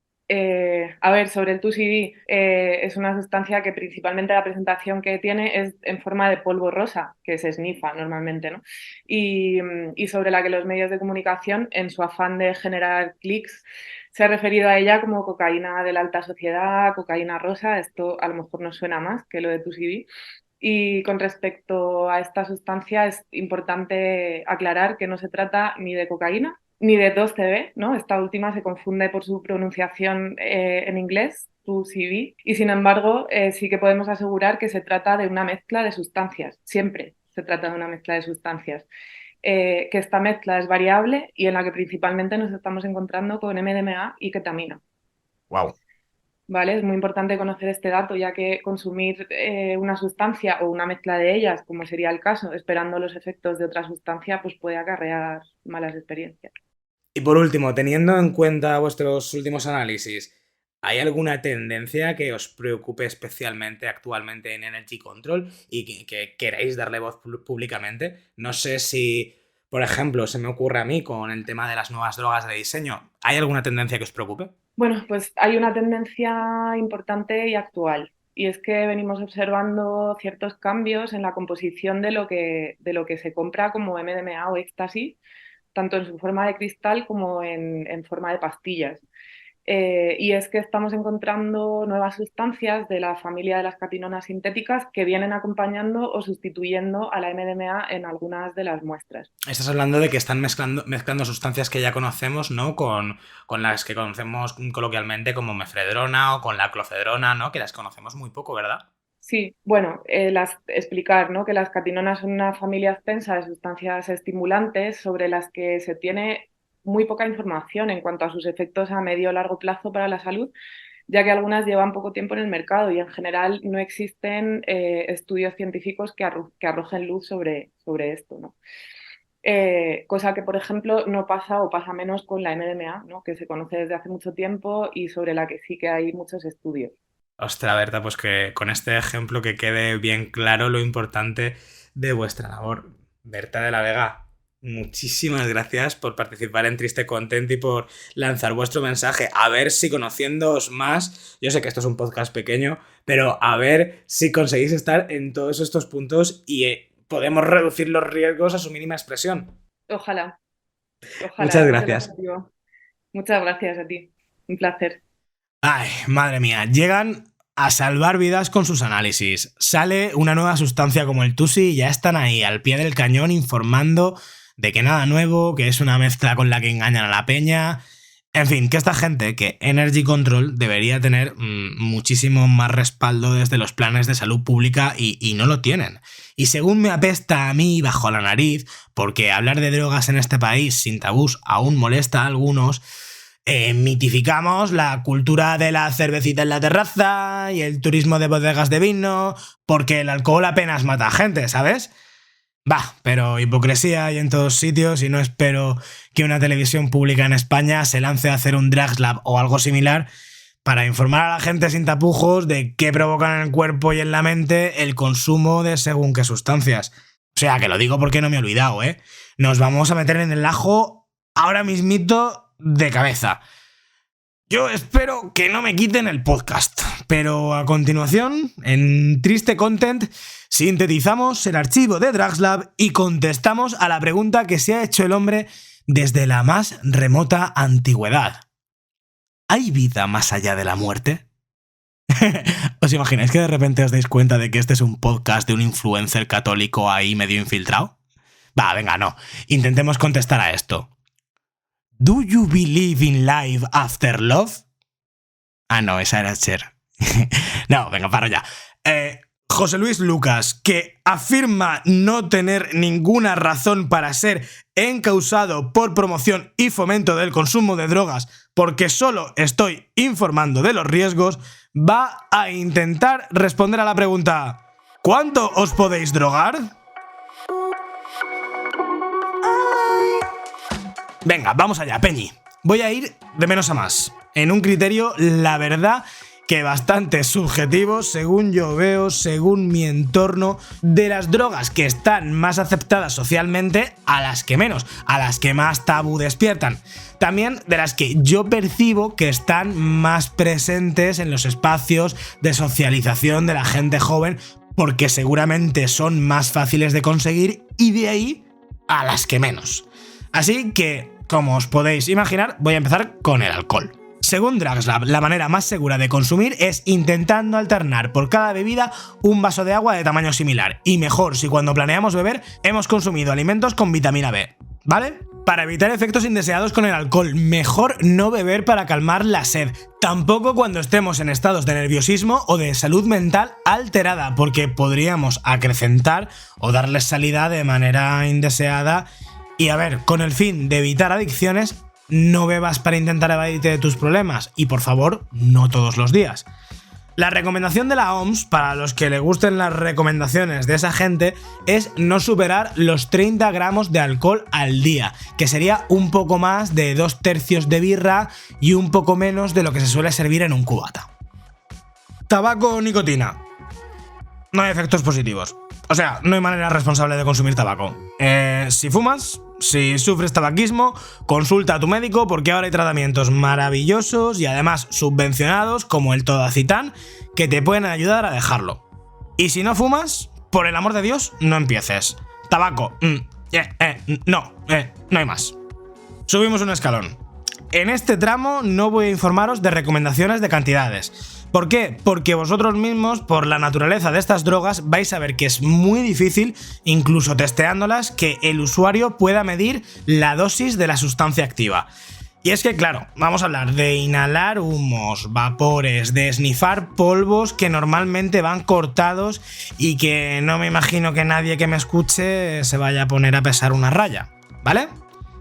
A ver, sobre el 2CB, es una sustancia que principalmente la presentación que tiene es en forma de polvo rosa, que se esnifa normalmente, ¿no? Y sobre la que los medios de comunicación, en su afán de generar clics, se ha referido a ella como cocaína de la alta sociedad, cocaína rosa. Esto a lo mejor nos suena más que lo de 2CB. Y con respecto a esta sustancia es importante aclarar que no se trata ni de cocaína ni de 2CB, ¿no? Esta última se confunde por su pronunciación en inglés, 2CB, y sin embargo sí que podemos asegurar que se trata de una mezcla de sustancias, siempre se trata de una mezcla de sustancias, que esta mezcla es variable y en la que principalmente nos estamos encontrando con MDMA y ketamina. Wow. ¿Vale? Es muy importante conocer este dato, ya que consumir una sustancia o una mezcla de ellas, como sería el caso, esperando los efectos de otra sustancia, pues puede acarrear malas experiencias. Y por último, teniendo en cuenta vuestros últimos análisis, ¿hay alguna tendencia que os preocupe especialmente actualmente en Energy Control y que queréis darle voz públicamente? No sé si, por ejemplo, se me ocurre a mí con el tema de las nuevas drogas de diseño, ¿hay alguna tendencia que os preocupe? Bueno, pues hay una tendencia importante y actual, y es que venimos observando ciertos cambios en la composición de lo que se compra como MDMA o éxtasis, tanto en su forma de cristal como en forma de pastillas. Y es que estamos encontrando nuevas sustancias de la familia de las catinonas sintéticas que vienen acompañando o sustituyendo a la MDMA en algunas de las muestras. Estás hablando de que están mezclando sustancias que ya conocemos, ¿no? Con las que conocemos coloquialmente como mefedrona o con la clofedrona, ¿no? Que las conocemos muy poco, ¿verdad? Sí, bueno, explicar, ¿no? Que las catinonas son una familia extensa de sustancias estimulantes sobre las que se tiene muy poca información en cuanto a sus efectos a medio o largo plazo para la salud, ya que algunas llevan poco tiempo en el mercado y en general no existen estudios científicos que arrojen luz sobre esto, ¿no? Cosa que, por ejemplo, no pasa o pasa menos con la MDMA, ¿no? Que se conoce desde hace mucho tiempo y sobre la que sí que hay muchos estudios. Ostras, Berta, pues que con este ejemplo que quede bien claro lo importante de vuestra labor. Berta de la Vega, muchísimas gracias por participar en Triste Content y por lanzar vuestro mensaje. A ver si conociéndoos más, yo sé que esto es un podcast pequeño, pero a ver si conseguís estar en todos estos puntos y podemos reducir los riesgos a su mínima expresión. Ojalá. Muchas gracias. Muchas gracias a ti. Un placer. Ay, madre mía, llegan a salvar vidas con sus análisis. Sale una nueva sustancia como el Tusi y ya están ahí, al pie del cañón, informando de que nada nuevo, que es una mezcla con la que engañan a la peña. En fin, que esta gente, que Energy Control debería tener muchísimo más respaldo desde los planes de salud pública y no lo tienen. Y según me apesta a mí bajo la nariz, porque hablar de drogas en este país sin tabús aún molesta a algunos, mitificamos la cultura de la cervecita en la terraza y el turismo de bodegas de vino, porque el alcohol apenas mata a gente, ¿sabes? Pero hipocresía hay en todos sitios y no espero que una televisión pública en España se lance a hacer un Drugs Lab o algo similar para informar a la gente sin tapujos de qué provocan en el cuerpo y en la mente el consumo de según qué sustancias. O sea, que lo digo porque no me he olvidado, ¿eh? Nos vamos a meter en el ajo ahora mismito de cabeza. Yo espero que no me quiten el podcast, pero a continuación, en Triste Content, sintetizamos el archivo de Drugs Lab y contestamos a la pregunta que se ha hecho el hombre desde la más remota antigüedad. ¿Hay vida más allá de la muerte? ¿Os imagináis que de repente os dais cuenta de que este es un podcast de un influencer católico ahí medio infiltrado? Venga, no. Intentemos contestar a esto. ¿Do you believe in life after love? No, esa era Cher. No, venga, paro ya. José Luis Lucas, que afirma no tener ninguna razón para ser encausado por promoción y fomento del consumo de drogas porque solo estoy informando de los riesgos, va a intentar responder a la pregunta ¿cuánto os podéis drogar? Venga, vamos allá, Peñi. Voy a ir de menos a más, en un criterio, la verdad, que bastante subjetivo, según yo veo, según mi entorno, de las drogas que están más aceptadas socialmente a las que menos, a las que más tabú despiertan. También de las que yo percibo que están más presentes en los espacios de socialización de la gente joven, porque seguramente son más fáciles de conseguir, y de ahí a las que menos. Así que, como os podéis imaginar, voy a empezar con el alcohol. Según Drugs Lab, la manera más segura de consumir es intentando alternar por cada bebida un vaso de agua de tamaño similar, y mejor si cuando planeamos beber hemos consumido alimentos con vitamina B, ¿vale? Para evitar efectos indeseados con el alcohol, mejor no beber para calmar la sed, tampoco cuando estemos en estados de nerviosismo o de salud mental alterada, porque podríamos acrecentar o darles salida de manera indeseada. Y a ver, con el fin de evitar adicciones, no bebas para intentar evadirte de tus problemas y, por favor, no todos los días. La recomendación de la OMS, para los que le gusten las recomendaciones de esa gente, es no superar los 30 gramos de alcohol al día, que sería un poco más de 2/3 de birra y un poco menos de lo que se suele servir en un cubata. Tabaco o nicotina. No hay efectos positivos. O sea, no hay manera responsable de consumir tabaco. Si fumas, si sufres tabaquismo, consulta a tu médico porque ahora hay tratamientos maravillosos y además subvencionados como el Todacitán que te pueden ayudar a dejarlo. Y si no fumas, por el amor de Dios, no empieces. Tabaco, no hay más. Subimos un escalón. En este tramo no voy a informaros de recomendaciones de cantidades. ¿Por qué? Porque vosotros mismos, por la naturaleza de estas drogas, vais a ver que es muy difícil, incluso testeándolas, que el usuario pueda medir la dosis de la sustancia activa. Y es que, claro, vamos a hablar de inhalar humos, vapores, de esnifar polvos que normalmente van cortados y que no me imagino que nadie que me escuche se vaya a poner a pesar una raya, ¿vale?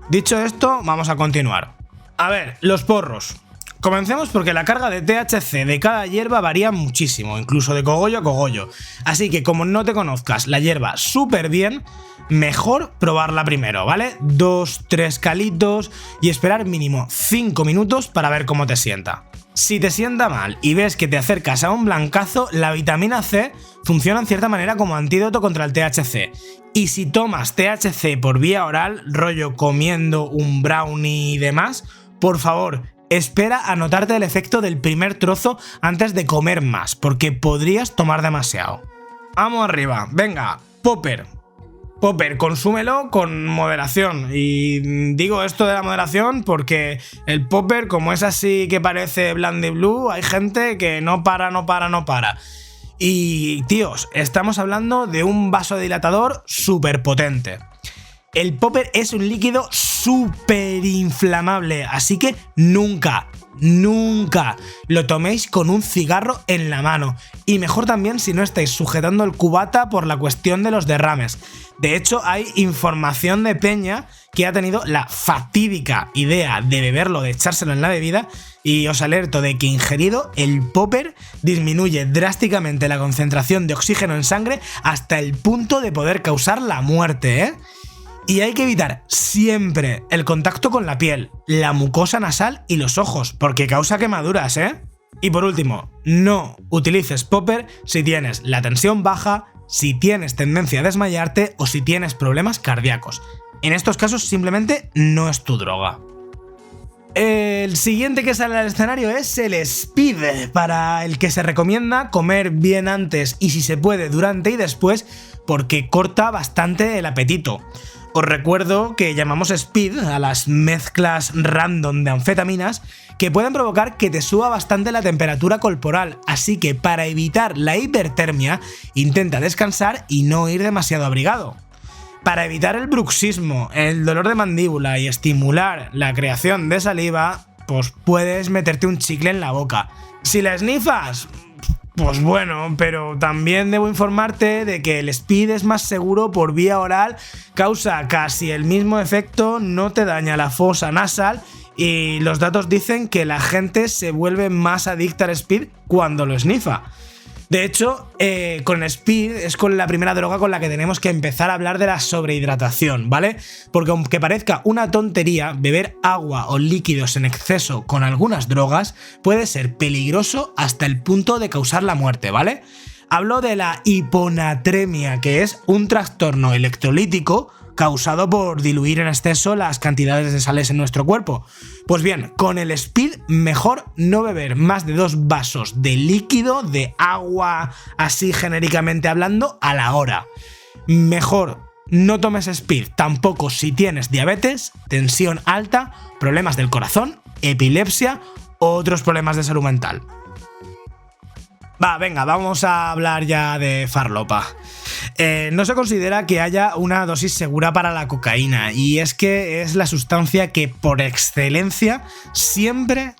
Dicho esto, vamos a continuar. A ver, los porros. Comencemos porque la carga de THC de cada hierba varía muchísimo, incluso de cogollo a cogollo. Así que como no te conozcas la hierba súper bien, mejor probarla primero, ¿vale? 2-3 calitos y esperar mínimo 5 minutos para ver cómo te sienta. Si te sienta mal y ves que te acercas a un blancazo, la vitamina C funciona en cierta manera como antídoto contra el THC. Y si tomas THC por vía oral, rollo comiendo un brownie y demás, por favor, espera a notarte el efecto del primer trozo antes de comer más, porque podrías tomar demasiado. Vamos arriba, venga, popper. Popper, consúmelo con moderación. Y digo esto de la moderación porque el popper, como es así que parece Blandy Blue, hay gente que no para. Y, tíos, estamos hablando de un vasodilatador súper potente. El popper es un líquido súper inflamable, así que nunca lo toméis con un cigarro en la mano. Y mejor también si no estáis sujetando el cubata por la cuestión de los derrames. De hecho, hay información de peña que ha tenido la fatídica idea de beberlo, de echárselo en la bebida, y os alerto de que ingerido el popper disminuye drásticamente la concentración de oxígeno en sangre hasta el punto de poder causar la muerte, ¿eh? Y hay que evitar siempre el contacto con la piel, la mucosa nasal y los ojos, porque causa quemaduras, ¿eh? Y por último, no utilices popper si tienes la tensión baja, si tienes tendencia a desmayarte o si tienes problemas cardíacos. En estos casos simplemente no es tu droga. El siguiente que sale al escenario es el Speed, para el que se recomienda comer bien antes y si se puede durante y después, porque corta bastante el apetito. Os recuerdo que llamamos Speed a las mezclas random de anfetaminas que pueden provocar que te suba bastante la temperatura corporal, así que para evitar la hipertermia, intenta descansar y no ir demasiado abrigado. Para evitar el bruxismo, el dolor de mandíbula y estimular la creación de saliva, pues puedes meterte un chicle en la boca. Si la esnifas, pues bueno, pero también debo informarte de que el Speed es más seguro por vía oral, causa casi el mismo efecto, no te daña la fosa nasal y los datos dicen que la gente se vuelve más adicta al Speed cuando lo esnifa. De hecho, con el Speed es con la primera droga con la que tenemos que empezar a hablar de la sobrehidratación, ¿vale? Porque aunque parezca una tontería, beber agua o líquidos en exceso con algunas drogas puede ser peligroso hasta el punto de causar la muerte, ¿vale? Hablo de la hiponatremia, que es un trastorno electrolítico causado por diluir en exceso las cantidades de sales en nuestro cuerpo. Pues bien, con el Speed mejor no beber más de 2 vasos de líquido, de agua, así genéricamente hablando, a la hora. Mejor no tomes Speed tampoco si tienes diabetes, tensión alta, problemas del corazón, epilepsia o otros problemas de salud mental. Venga, vamos a hablar ya de farlopa. No se considera que haya una dosis segura para la cocaína, y es que es la sustancia que por excelencia siempre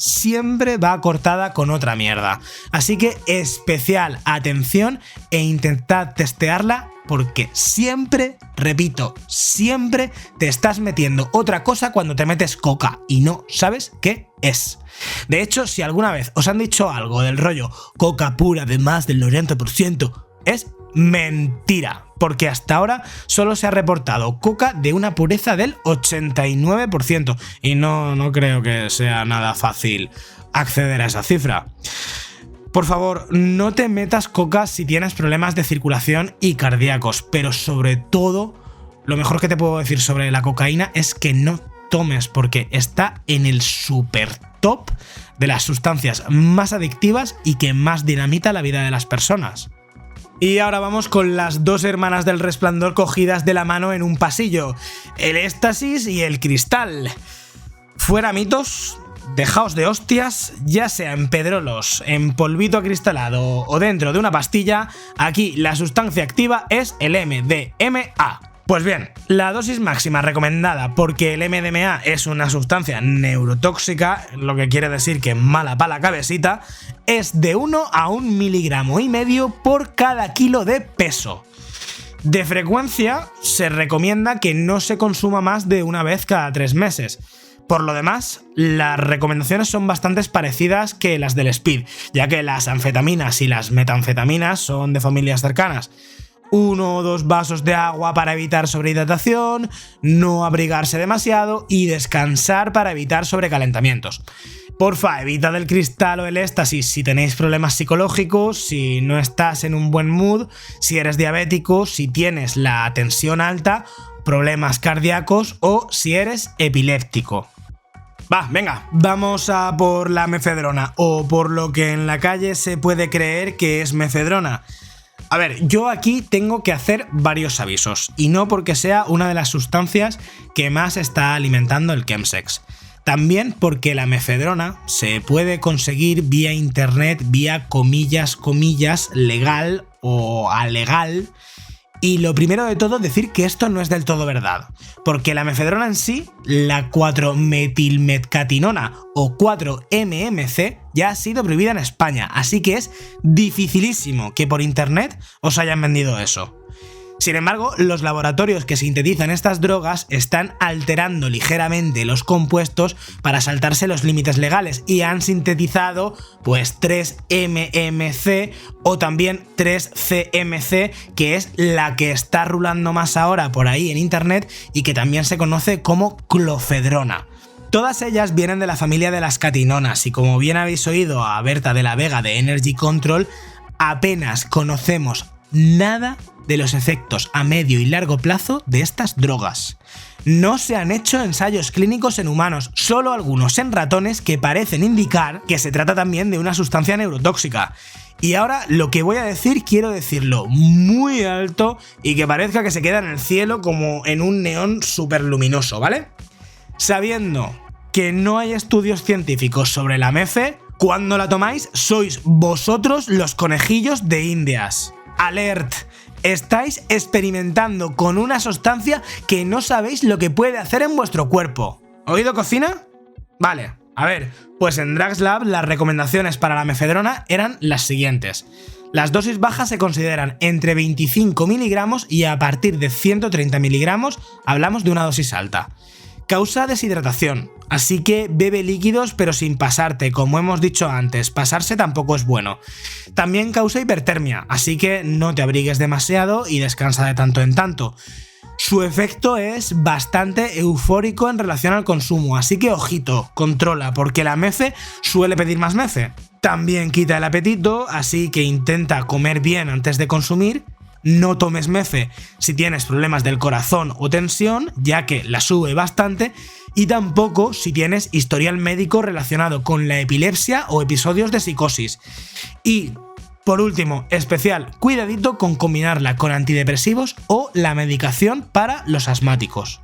va cortada con otra mierda. Así que especial atención e intentad testearla, porque siempre, repito, siempre te estás metiendo otra cosa cuando te metes coca y no sabes qué es. De hecho, si alguna vez os han dicho algo del rollo coca pura de más del 90%, es mentira, porque hasta ahora solo se ha reportado coca de una pureza del 89% y no creo que sea nada fácil acceder a esa cifra. Por favor, no te metas coca si tienes problemas de circulación y cardíacos, pero sobre todo, lo mejor que te puedo decir sobre la cocaína es que no tomes, porque está en el super top de las sustancias más adictivas y que más dinamita la vida de las personas. Y ahora vamos con las dos hermanas del Resplandor cogidas de la mano en un pasillo, el éxtasis y el cristal. Fuera mitos, dejaos de hostias, ya sea en pedrolos, en polvito acristalado o dentro de una pastilla, aquí la sustancia activa es el MDMA. Pues bien, la dosis máxima recomendada, porque el MDMA es una sustancia neurotóxica, lo que quiere decir que mala para la cabecita, es de 1 a 1,5 miligramos por cada kilo de peso. De frecuencia, se recomienda que no se consuma más de una vez cada 3 meses. Por lo demás, las recomendaciones son bastante parecidas que las del Speed, ya que las anfetaminas y las metanfetaminas son de familias cercanas. 1 o 2 vasos de agua para evitar sobrehidratación, no abrigarse demasiado y descansar para evitar sobrecalentamientos. Porfa, evitad el cristal o el éxtasis si tenéis problemas psicológicos, si no estás en un buen mood, si eres diabético, si tienes la tensión alta, problemas cardíacos o si eres epiléptico. Venga, vamos a por la mefedrona, o por lo que en la calle se puede creer que es mefedrona. A ver, yo aquí tengo que hacer varios avisos, y no porque sea una de las sustancias que más está alimentando el chemsex. También porque la mefedrona se puede conseguir vía internet, vía comillas, legal o alegal, Y lo primero de todo, decir que esto no es del todo verdad, porque la mefedrona en sí, la 4-metilmetcatinona o 4-MMC, ya ha sido prohibida en España, así que es dificilísimo que por internet os hayan vendido eso. Sin embargo, los laboratorios que sintetizan estas drogas están alterando ligeramente los compuestos para saltarse los límites legales y han sintetizado pues 3-MMC o también 3-CMC, que es la que está rulando más ahora por ahí en internet y que también se conoce como clofedrona. Todas ellas vienen de la familia de las catinonas y como bien habéis oído a Berta de la Vega de Energy Control, apenas conocemos nada de los efectos a medio y largo plazo de estas drogas. No se han hecho ensayos clínicos en humanos, solo algunos en ratones que parecen indicar que se trata también de una sustancia neurotóxica. Y ahora lo que voy a decir quiero decirlo muy alto y que parezca que se queda en el cielo como en un neón súper luminoso, ¿vale? Sabiendo que no hay estudios científicos sobre la mefe, cuando la tomáis sois vosotros los conejillos de Indias. ¡Alert! Estáis experimentando con una sustancia que no sabéis lo que puede hacer en vuestro cuerpo. ¿Oído, cocina? Vale, a ver, pues en Drugs Lab las recomendaciones para la mefedrona eran las siguientes. Las dosis bajas se consideran entre 25 miligramos y a partir de 130 miligramos hablamos de una dosis alta. Causa deshidratación, así que bebe líquidos pero sin pasarte, como hemos dicho antes, pasarse tampoco es bueno. También causa hipertermia, así que no te abrigues demasiado y descansa de tanto en tanto. Su efecto es bastante eufórico en relación al consumo, así que ojito, controla, porque la mefe suele pedir más mefe. También quita el apetito, así que intenta comer bien antes de consumir. No tomes mefe si tienes problemas del corazón o tensión, ya que la sube bastante, y tampoco si tienes historial médico relacionado con la epilepsia o episodios de psicosis. Y, por último, especial cuidadito con combinarla con antidepresivos o la medicación para los asmáticos.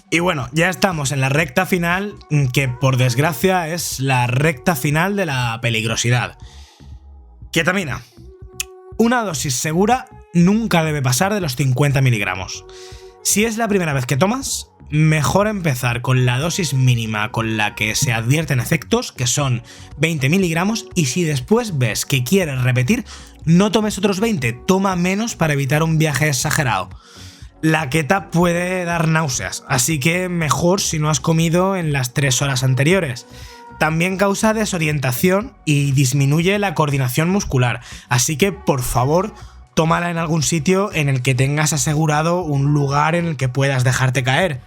Y bueno, ya estamos en la recta final, que por desgracia es la recta final de la peligrosidad. Ketamina. Una dosis segura nunca debe pasar de los 50 miligramos. Si es la primera vez que tomas, mejor empezar con la dosis mínima con la que se advierten efectos, que son 20 miligramos, y si después ves que quieres repetir, no tomes otros 20, toma menos para evitar un viaje exagerado. La keta puede dar náuseas, así que mejor si no has comido en las 3 horas anteriores. También causa desorientación y disminuye la coordinación muscular, así que por favor tómala en algún sitio en el que tengas asegurado un lugar en el que puedas dejarte caer.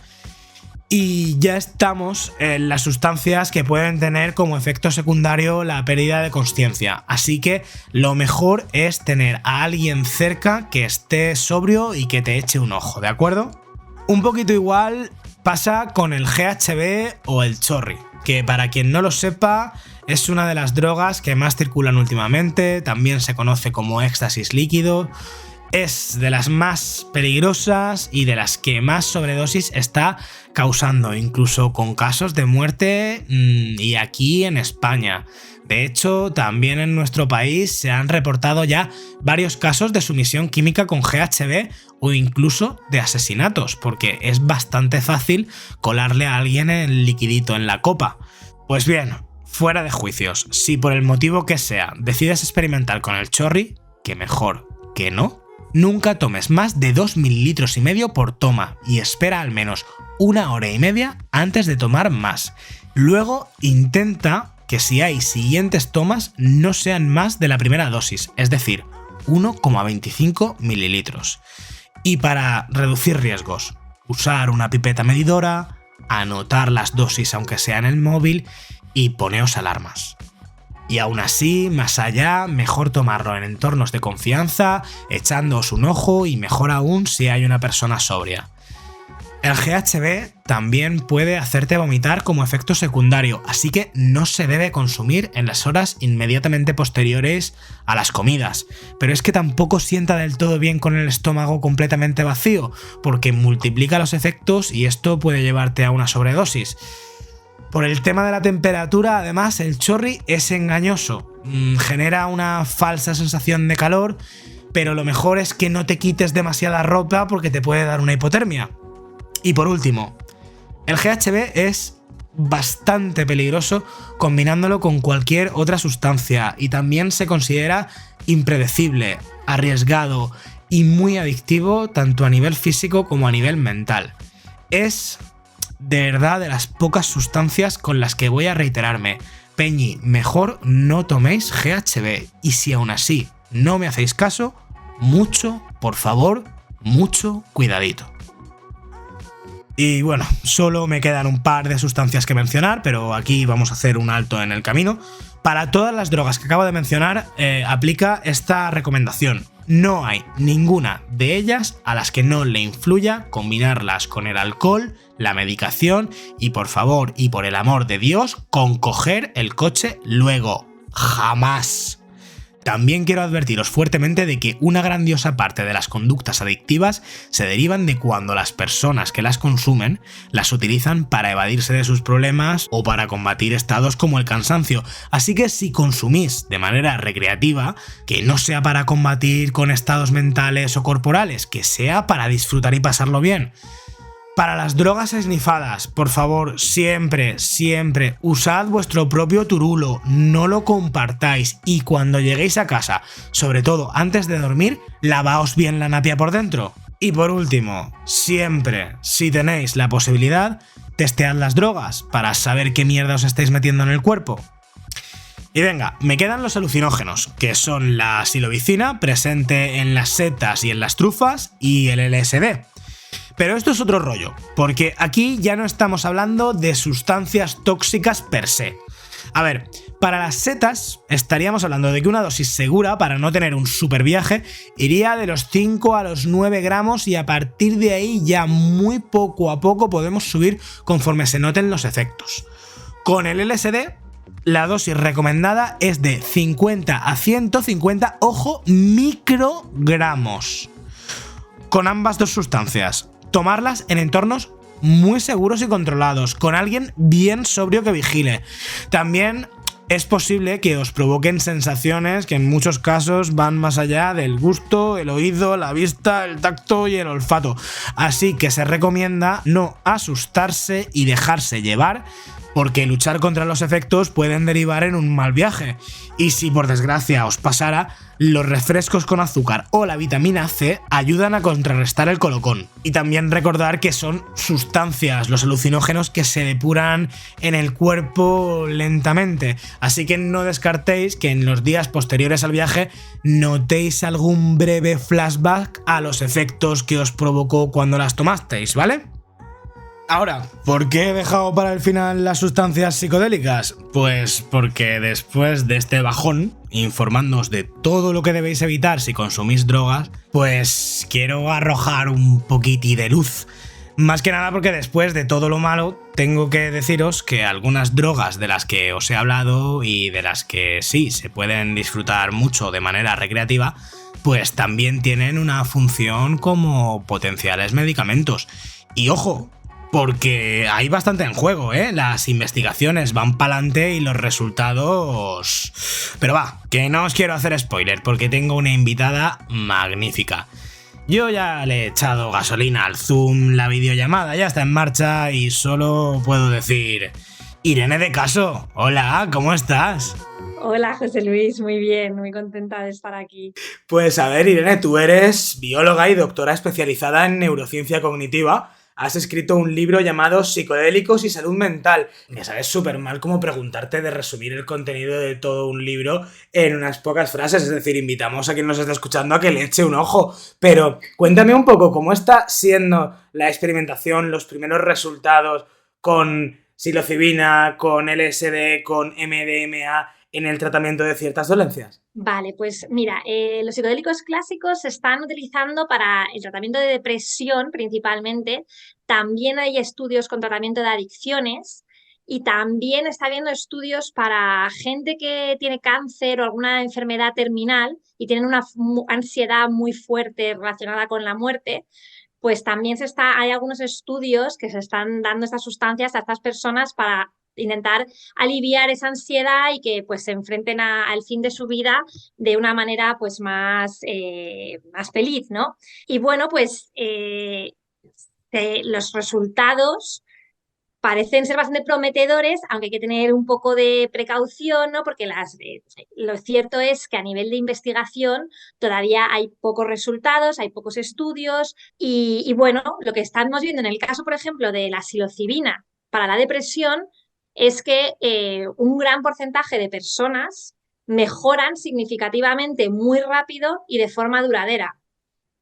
Y ya estamos en las sustancias que pueden tener como efecto secundario la pérdida de consciencia, así que lo mejor es tener a alguien cerca que esté sobrio y que te eche un ojo, ¿de acuerdo? Un poquito igual pasa con el GHB o el chorri, que para quien no lo sepa es una de las drogas que más circulan últimamente, también se conoce como éxtasis líquido, es de las más peligrosas y de las que más sobredosis está causando, incluso con casos de muerte y aquí en España. De hecho, también en nuestro país se han reportado ya varios casos de sumisión química con GHB o incluso de asesinatos, porque es bastante fácil colarle a alguien el liquidito en la copa. Pues bien, fuera de juicios, si por el motivo que sea decides experimentar con el chorri, que mejor que no, nunca tomes más de 2,5 mililitros por toma y espera al menos 1 hora y media antes de tomar más. Luego intenta que si hay siguientes tomas no sean más de la primera dosis, es decir, 1,25 mililitros. Y para reducir riesgos, usar una pipeta medidora, anotar las dosis aunque sea en el móvil y poneos alarmas. Y aún así, más allá, mejor tomarlo en entornos de confianza, echándoos un ojo y mejor aún si hay una persona sobria. El GHB también puede hacerte vomitar como efecto secundario, así que no se debe consumir en las horas inmediatamente posteriores a las comidas. Pero es que tampoco sienta del todo bien con el estómago completamente vacío, porque multiplica los efectos y esto puede llevarte a una sobredosis. Por el tema de la temperatura, además, el chorri es engañoso, genera una falsa sensación de calor, pero lo mejor es que no te quites demasiada ropa porque te puede dar una hipotermia. Y por último, el GHB es bastante peligroso combinándolo con cualquier otra sustancia y también se considera impredecible, arriesgado y muy adictivo tanto a nivel físico como a nivel mental. Es de verdad de las pocas sustancias con las que voy a reiterarme. Peñi, mejor no toméis GHB y si aún así no me hacéis caso, mucho, por favor, mucho cuidadito. Y bueno, solo me quedan un par de sustancias que mencionar, pero aquí vamos a hacer un alto en el camino. Para todas las drogas que acabo de mencionar, aplica esta recomendación. No hay ninguna de ellas a las que no le influya combinarlas con el alcohol, la medicación y por favor y por el amor de Dios, con coger el coche luego. Jamás. También quiero advertiros fuertemente de que una grandiosa parte de las conductas adictivas se derivan de cuando las personas que las consumen las utilizan para evadirse de sus problemas o para combatir estados como el cansancio. Así que si consumís de manera recreativa, que no sea para combatir con estados mentales o corporales, que sea para disfrutar y pasarlo bien. Para las drogas esnifadas, por favor, siempre, siempre usad vuestro propio turulo, no lo compartáis y cuando lleguéis a casa, sobre todo antes de dormir, lavaos bien la napia por dentro. Y por último, siempre, si tenéis la posibilidad, testead las drogas para saber qué mierda os estáis metiendo en el cuerpo. Y venga, me quedan los alucinógenos, que son la psilocibina, presente en las setas y en las trufas, y el LSD. Pero esto es otro rollo, porque aquí ya no estamos hablando de sustancias tóxicas per se. A ver, para las setas estaríamos hablando de que una dosis segura para no tener un super viaje iría de los 5 a los 9 gramos y a partir de ahí ya muy poco a poco podemos subir conforme se noten los efectos. Con el LSD, la dosis recomendada es de 50 a 150, ojo, microgramos. Con ambas dos sustancias, tomarlas en entornos muy seguros y controlados, con alguien bien sobrio que vigile. También es posible que os provoquen sensaciones que en muchos casos van más allá del gusto, el oído, la vista, el tacto y el olfato. Así que se recomienda no asustarse y dejarse llevar, porque luchar contra los efectos pueden derivar en un mal viaje. Y si por desgracia os pasara, los refrescos con azúcar o la vitamina C ayudan a contrarrestar el colocón. Y también recordar que son sustancias, los alucinógenos, que se depuran en el cuerpo lentamente. Así que no descartéis que en los días posteriores al viaje notéis algún breve flashback a los efectos que os provocó cuando las tomasteis, ¿vale? Ahora, ¿por qué he dejado para el final las sustancias psicodélicas? Pues porque después de este bajón, informándoos de todo lo que debéis evitar si consumís drogas, pues quiero arrojar un poquití de luz. Más que nada porque después de todo lo malo, tengo que deciros que algunas drogas de las que os he hablado y de las que sí se pueden disfrutar mucho de manera recreativa, pues también tienen una función como potenciales medicamentos. Y ojo, porque hay bastante en juego, ¿eh? Las investigaciones van pa'lante y los resultados... Pero va, que no os quiero hacer spoiler porque tengo una invitada magnífica. Yo ya le he echado gasolina al Zoom, la videollamada ya está en marcha y solo puedo decir... Irene de Caso, hola, ¿cómo estás? Hola José Luis, muy bien, muy contenta de estar aquí. Pues a ver, Irene, tú eres bióloga y doctora especializada en neurociencia cognitiva. Has escrito un libro llamado Psicodélicos y Salud Mental. Me sabes súper mal cómo preguntarte de resumir el contenido de todo un libro en unas pocas frases, es decir, invitamos a quien nos esté escuchando a que le eche un ojo. Pero cuéntame un poco cómo está siendo la experimentación, los primeros resultados con psilocibina, con LSD, con MDMA en el tratamiento de ciertas dolencias. Vale, pues mira, los psicodélicos clásicos se están utilizando para el tratamiento de depresión principalmente. También hay estudios con tratamiento de adicciones y también está habiendo estudios para gente que tiene cáncer o alguna enfermedad terminal y tienen una ansiedad muy fuerte relacionada con la muerte. Pues también hay algunos estudios que se están dando estas sustancias a estas personas para intentar aliviar esa ansiedad y que pues se enfrenten al fin de su vida de una manera pues más feliz, ¿no? Y bueno, pues los resultados parecen ser bastante prometedores, aunque hay que tener un poco de precaución, ¿no? Porque lo cierto es que a nivel de investigación todavía hay pocos resultados, hay pocos estudios y bueno, lo que estamos viendo en el caso, por ejemplo, de la psilocibina para la depresión es que un gran porcentaje de personas mejoran significativamente muy rápido y de forma duradera.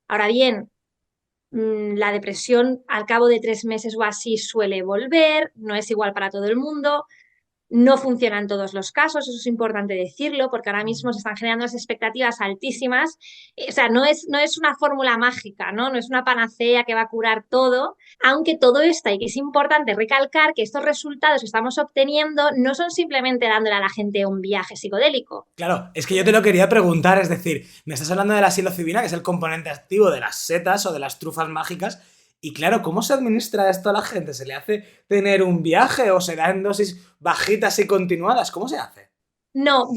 Ahora bien, la depresión al cabo de 3 meses o así suele volver, no es igual para todo el mundo, no funciona en todos los casos, eso es importante decirlo, porque ahora mismo se están generando las expectativas altísimas. O sea, no es una fórmula mágica, ¿no? No es una panacea que va a curar todo, aunque todo esto, y que es importante recalcar que estos resultados que estamos obteniendo no son simplemente dándole a la gente un viaje psicodélico. Claro, es que yo te lo quería preguntar, es decir, me estás hablando de la psilocibina, que es el componente activo de las setas o de las trufas mágicas. Y claro, ¿cómo se administra esto a la gente? ¿Se le hace tener un viaje o se da en dosis bajitas y continuadas? ¿Cómo se hace? No,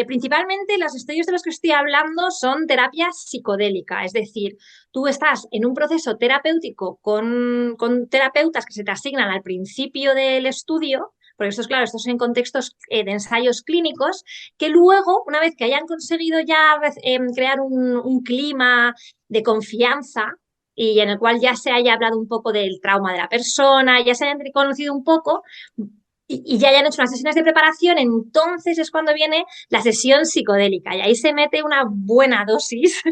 principalmente los estudios de los que estoy hablando son terapia psicodélica, es decir, tú estás en un proceso terapéutico con terapeutas que se te asignan al principio del estudio, porque esto es claro, estos son en contextos de ensayos clínicos, que luego, una vez que hayan conseguido ya crear un clima de confianza, y en el cual ya se haya hablado un poco del trauma de la persona, ya se hayan reconocido un poco y ya hayan hecho unas sesiones de preparación, entonces es cuando viene la sesión psicodélica y ahí se mete una buena dosis,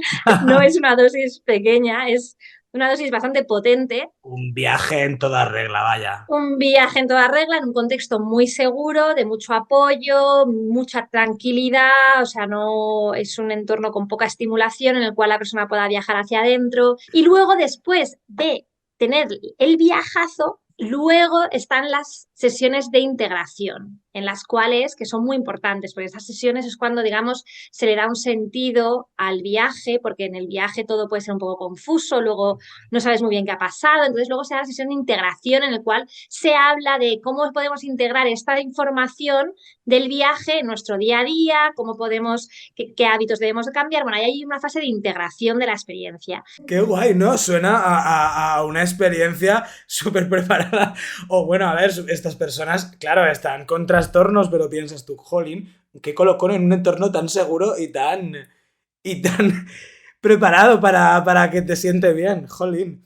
no es una dosis pequeña, es una dosis bastante potente. Un viaje en toda regla, vaya. Un viaje en toda regla, en un contexto muy seguro, de mucho apoyo, mucha tranquilidad, o sea, no es un entorno con poca estimulación en el cual la persona pueda viajar hacia adentro. Y luego, después de tener el viajazo, luego están las sesiones de integración, en las cuales, que son muy importantes, porque estas sesiones es cuando, digamos, se le da un sentido al viaje, porque en el viaje todo puede ser un poco confuso, luego no sabes muy bien qué ha pasado, entonces luego se da la sesión de integración en la cual se habla de cómo podemos integrar esta información del viaje en nuestro día a día, cómo podemos, qué hábitos debemos de cambiar. Bueno, ahí hay una fase de integración de la experiencia. Qué guay, ¿no? Suena a una experiencia súper preparada. O bueno, a ver, estas personas, claro, están con trastornos, pero piensas tú, jolín, qué colocón en un entorno tan seguro y tan preparado para que te siente bien, jolín.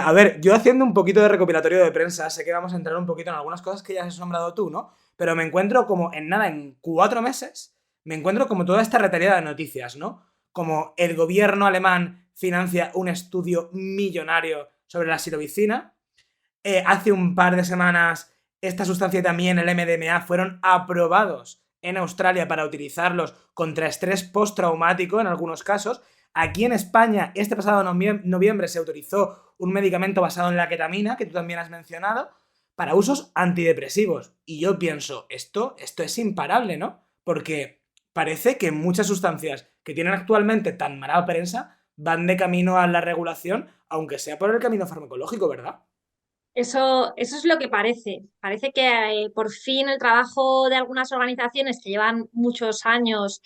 A ver, yo haciendo un poquito de recopilatorio de prensa, sé que vamos a entrar un poquito en algunas cosas que ya has nombrado tú, ¿no? Pero me encuentro como en 4 meses, me encuentro como toda esta retaliada de noticias, ¿no? Como el gobierno alemán financia un estudio millonario sobre la psilocibina. Hace un par de semanas esta sustancia y también el MDMA fueron aprobados en Australia para utilizarlos contra estrés postraumático en algunos casos. Aquí en España, este pasado noviembre, se autorizó un medicamento basado en la ketamina, que tú también has mencionado, para usos antidepresivos. Y yo pienso, esto es imparable, ¿no? Porque parece que muchas sustancias que tienen actualmente tan mala prensa van de camino a la regulación, aunque sea por el camino farmacológico, ¿verdad? Eso es lo que parece. Parece que por fin el trabajo de algunas organizaciones que llevan muchos años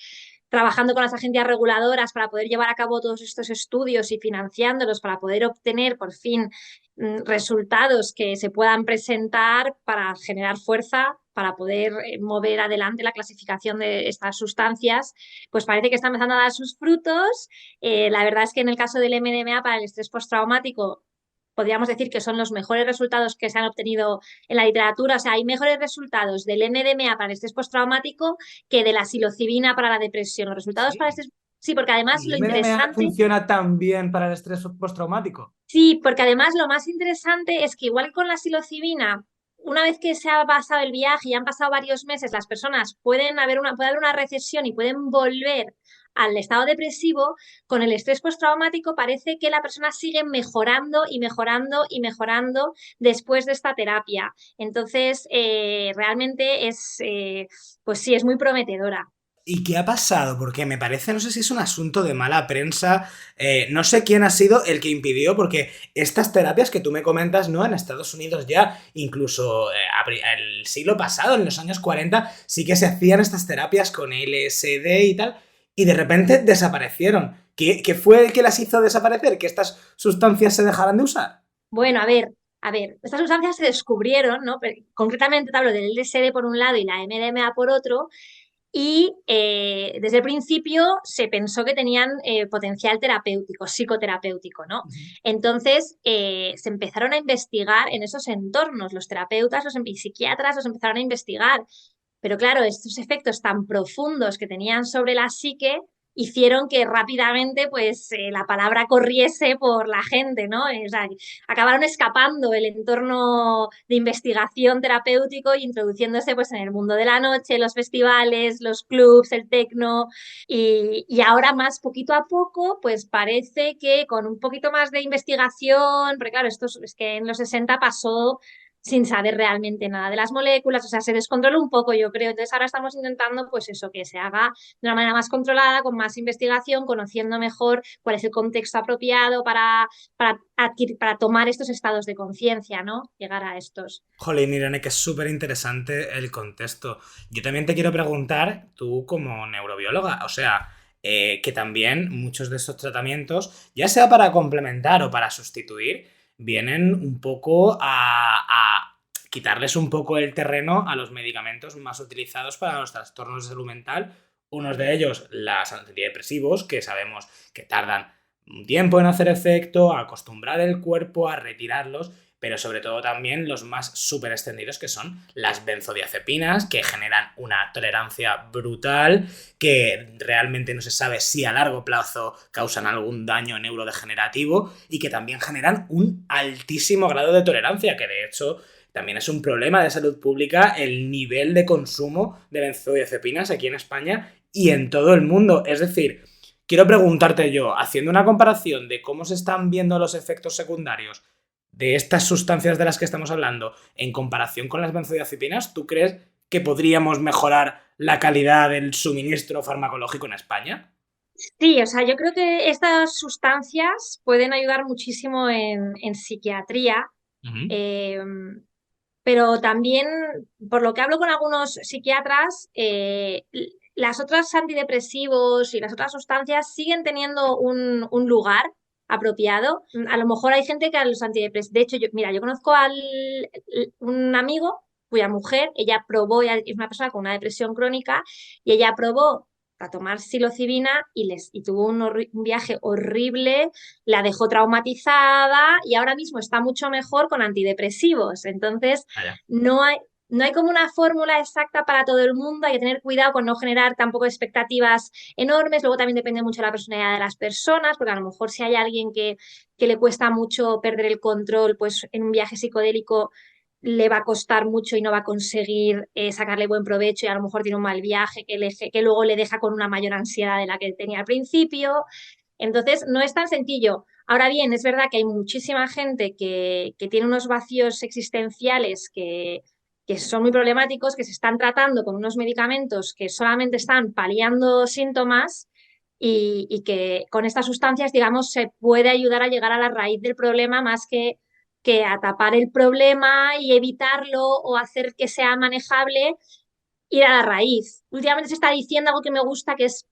trabajando con las agencias reguladoras para poder llevar a cabo todos estos estudios y financiándolos para poder obtener por fin resultados que se puedan presentar para generar fuerza, para poder mover adelante la clasificación de estas sustancias, pues parece que está empezando a dar sus frutos. La verdad es que en el caso del MDMA para el estrés postraumático, podríamos decir que son los mejores resultados que se han obtenido en la literatura. O sea, hay mejores resultados del MDMA para el estrés postraumático que de la psilocibina para la depresión. Los resultados para el estrés... Sí, porque además lo interesante... ¿Funciona tan bien para el estrés postraumático? Sí, porque además lo más interesante es que igual que con la psilocibina, una vez que se ha pasado el viaje y han pasado varios meses, las personas puede haber una recesión y pueden volver al estado depresivo. Con el estrés postraumático parece que la persona sigue mejorando y mejorando y mejorando después de esta terapia. Entonces, realmente pues sí, es muy prometedora. ¿Y qué ha pasado? Porque me parece, no sé si es un asunto de mala prensa, no sé quién ha sido el que impidió, porque estas terapias que tú me comentas, ¿no? En Estados Unidos ya, incluso el siglo pasado, en los años 40, sí que se hacían estas terapias con LSD y tal, y de repente desaparecieron. ¿Qué fue el que las hizo desaparecer? ¿Que estas sustancias se dejaran de usar? Bueno, a ver, estas sustancias se descubrieron, ¿no? Concretamente te hablo del LSD por un lado y la MDMA por otro, y desde el principio se pensó que tenían potencial terapéutico, psicoterapéutico, ¿no? Entonces se empezaron a investigar en esos entornos, los terapeutas y psiquiatras los empezaron a investigar, pero claro, estos efectos tan profundos que tenían sobre la psique hicieron que rápidamente pues la palabra corriese por la gente, ¿no? O sea, acabaron escapando el entorno de investigación terapéutico e introduciéndose pues en el mundo de la noche, los festivales, los clubs, el techno, y ahora más poquito a poco pues parece que con un poquito más de investigación, porque claro, esto es que en los 60 pasó sin saber realmente nada de las moléculas, o sea, se descontroló un poco, yo creo. Entonces ahora estamos intentando, pues eso, que se haga de una manera más controlada, con más investigación, conociendo mejor cuál es el contexto apropiado para tomar estos estados de conciencia, ¿no? Llegar a estos. Jolín, Irene, que es súper interesante el contexto. Yo también te quiero preguntar, tú como neurobióloga, o sea, que también muchos de estos tratamientos, ya sea para complementar o para sustituir, vienen un poco a quitarles un poco el terreno a los medicamentos más utilizados para los trastornos de salud mental. Unos de ellos, los antidepresivos, que sabemos que tardan un tiempo en hacer efecto, a acostumbrar el cuerpo, a retirarlos, pero sobre todo también los más súper extendidos, que son las benzodiazepinas, que generan una tolerancia brutal, que realmente no se sabe si a largo plazo causan algún daño neurodegenerativo y que también generan un altísimo grado de tolerancia, que de hecho también es un problema de salud pública el nivel de consumo de benzodiazepinas aquí en España y en todo el mundo. Es decir, quiero preguntarte yo, haciendo una comparación de cómo se están viendo los efectos secundarios de estas sustancias de las que estamos hablando en comparación con las benzodiazepinas, ¿tú crees que podríamos mejorar la calidad del suministro farmacológico en España? Sí, o sea, yo creo que estas sustancias pueden ayudar muchísimo en psiquiatría, pero también, por lo que hablo con algunos psiquiatras, las otras antidepresivos y las otras sustancias siguen teniendo un lugar apropiado. A lo mejor hay gente que a los antidepresivos... De hecho, yo conozco a un amigo cuya mujer, ella probó, es una persona con una depresión crónica, y ella probó a tomar psilocibina y tuvo un viaje horrible, la dejó traumatizada y ahora mismo está mucho mejor con antidepresivos. Entonces, no hay como una fórmula exacta para todo el mundo, hay que tener cuidado con no generar tampoco expectativas enormes. Luego también depende mucho de la personalidad de las personas, porque a lo mejor si hay alguien que le cuesta mucho perder el control, pues en un viaje psicodélico le va a costar mucho y no va a conseguir sacarle buen provecho, y a lo mejor tiene un mal viaje que luego le deja con una mayor ansiedad de la que tenía al principio. Entonces, no es tan sencillo. Ahora bien, es verdad que hay muchísima gente que tiene unos vacíos existenciales que son muy problemáticos, que se están tratando con unos medicamentos que solamente están paliando síntomas y que con estas sustancias, digamos, se puede ayudar a llegar a la raíz del problema más que a tapar el problema y evitarlo o hacer que sea manejable, ir a la raíz. Últimamente se está diciendo algo que me gusta, que es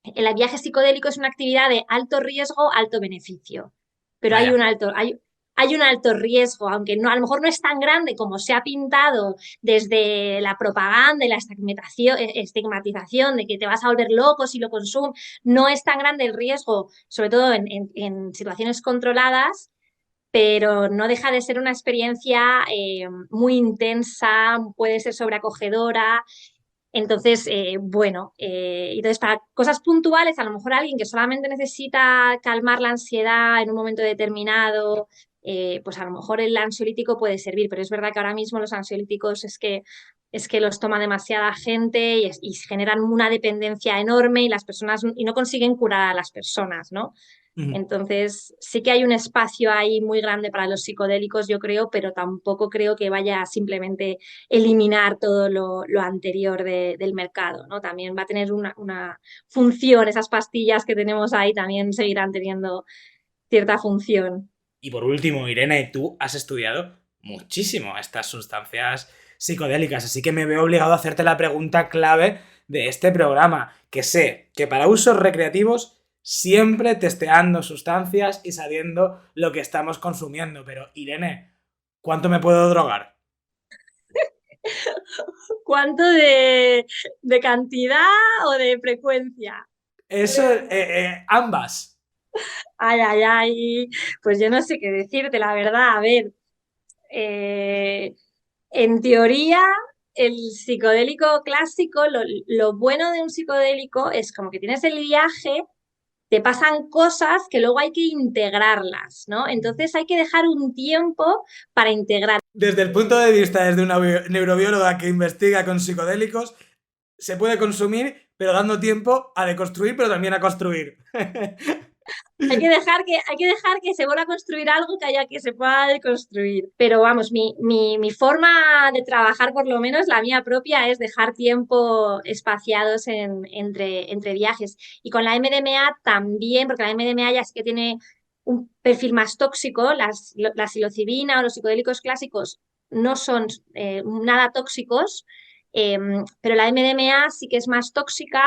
el viaje psicodélico es una actividad de alto riesgo, alto beneficio. Pero hay un alto riesgo, aunque no, a lo mejor no es tan grande como se ha pintado desde la propaganda y la estigmatización de que te vas a volver loco si lo consumes. No es tan grande el riesgo, sobre todo en situaciones controladas, pero no deja de ser una experiencia muy intensa, puede ser sobreacogedora. Entonces, entonces para cosas puntuales, a lo mejor alguien que solamente necesita calmar la ansiedad en un momento determinado, pues a lo mejor el ansiolítico puede servir, pero es verdad que ahora mismo los ansiolíticos es que los toma demasiada gente y generan una dependencia enorme y las personas y no consiguen curar a las personas, ¿no? Entonces, sí que hay un espacio ahí muy grande para los psicodélicos, yo creo, pero tampoco creo que vaya a simplemente eliminar todo lo anterior del mercado, ¿no? También va a tener una función, esas pastillas que tenemos ahí también seguirán teniendo cierta función. Y por último, Irene, tú has estudiado muchísimo estas sustancias psicodélicas, así que me veo obligado a hacerte la pregunta clave de este programa, que sé que para usos recreativos siempre testeando sustancias y sabiendo lo que estamos consumiendo. Pero, Irene, ¿cuánto me puedo drogar? ¿Cuánto de cantidad o de frecuencia? Eso, ambas. Ay, pues yo no sé qué decirte, la verdad. A ver, en teoría, el psicodélico clásico, lo bueno de un psicodélico es como que tienes el viaje, te pasan cosas que luego hay que integrarlas, ¿no? Entonces hay que dejar un tiempo para integrar. Desde el punto de vista, desde una neurobióloga que investiga con psicodélicos, se puede consumir, pero dando tiempo a deconstruir, pero también a construir. Hay que dejar que se vuelva a construir algo que se pueda deconstruir. Pero vamos, mi forma de trabajar, por lo menos la mía propia, es dejar tiempo espaciados entre viajes. Y con la MDMA también, porque la MDMA ya sí que tiene un perfil más tóxico. La psilocibina o los psicodélicos clásicos no son nada tóxicos. Pero la MDMA sí que es más tóxica,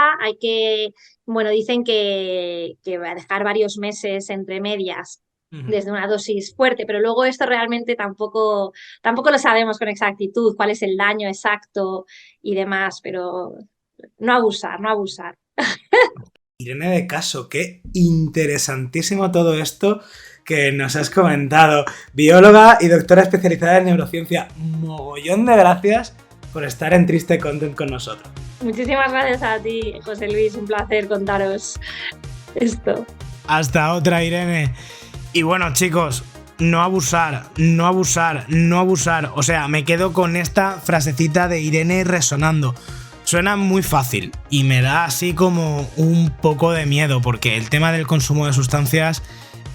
dicen que va a dejar varios meses entre medias desde una dosis fuerte, pero luego esto realmente tampoco lo sabemos con exactitud, cuál es el daño exacto y demás, pero no abusar. Irene de Caso, qué interesantísimo todo esto que nos has comentado. Bióloga y doctora especializada en neurociencia. Mogollón de gracias por estar en Triste Content con nosotros. Muchísimas gracias a ti, José Luis, un placer contaros esto. Hasta otra, Irene. Y bueno, chicos, no abusar. O sea, me quedo con esta frasecita de Irene resonando. Suena muy fácil y me da así como un poco de miedo, porque el tema del consumo de sustancias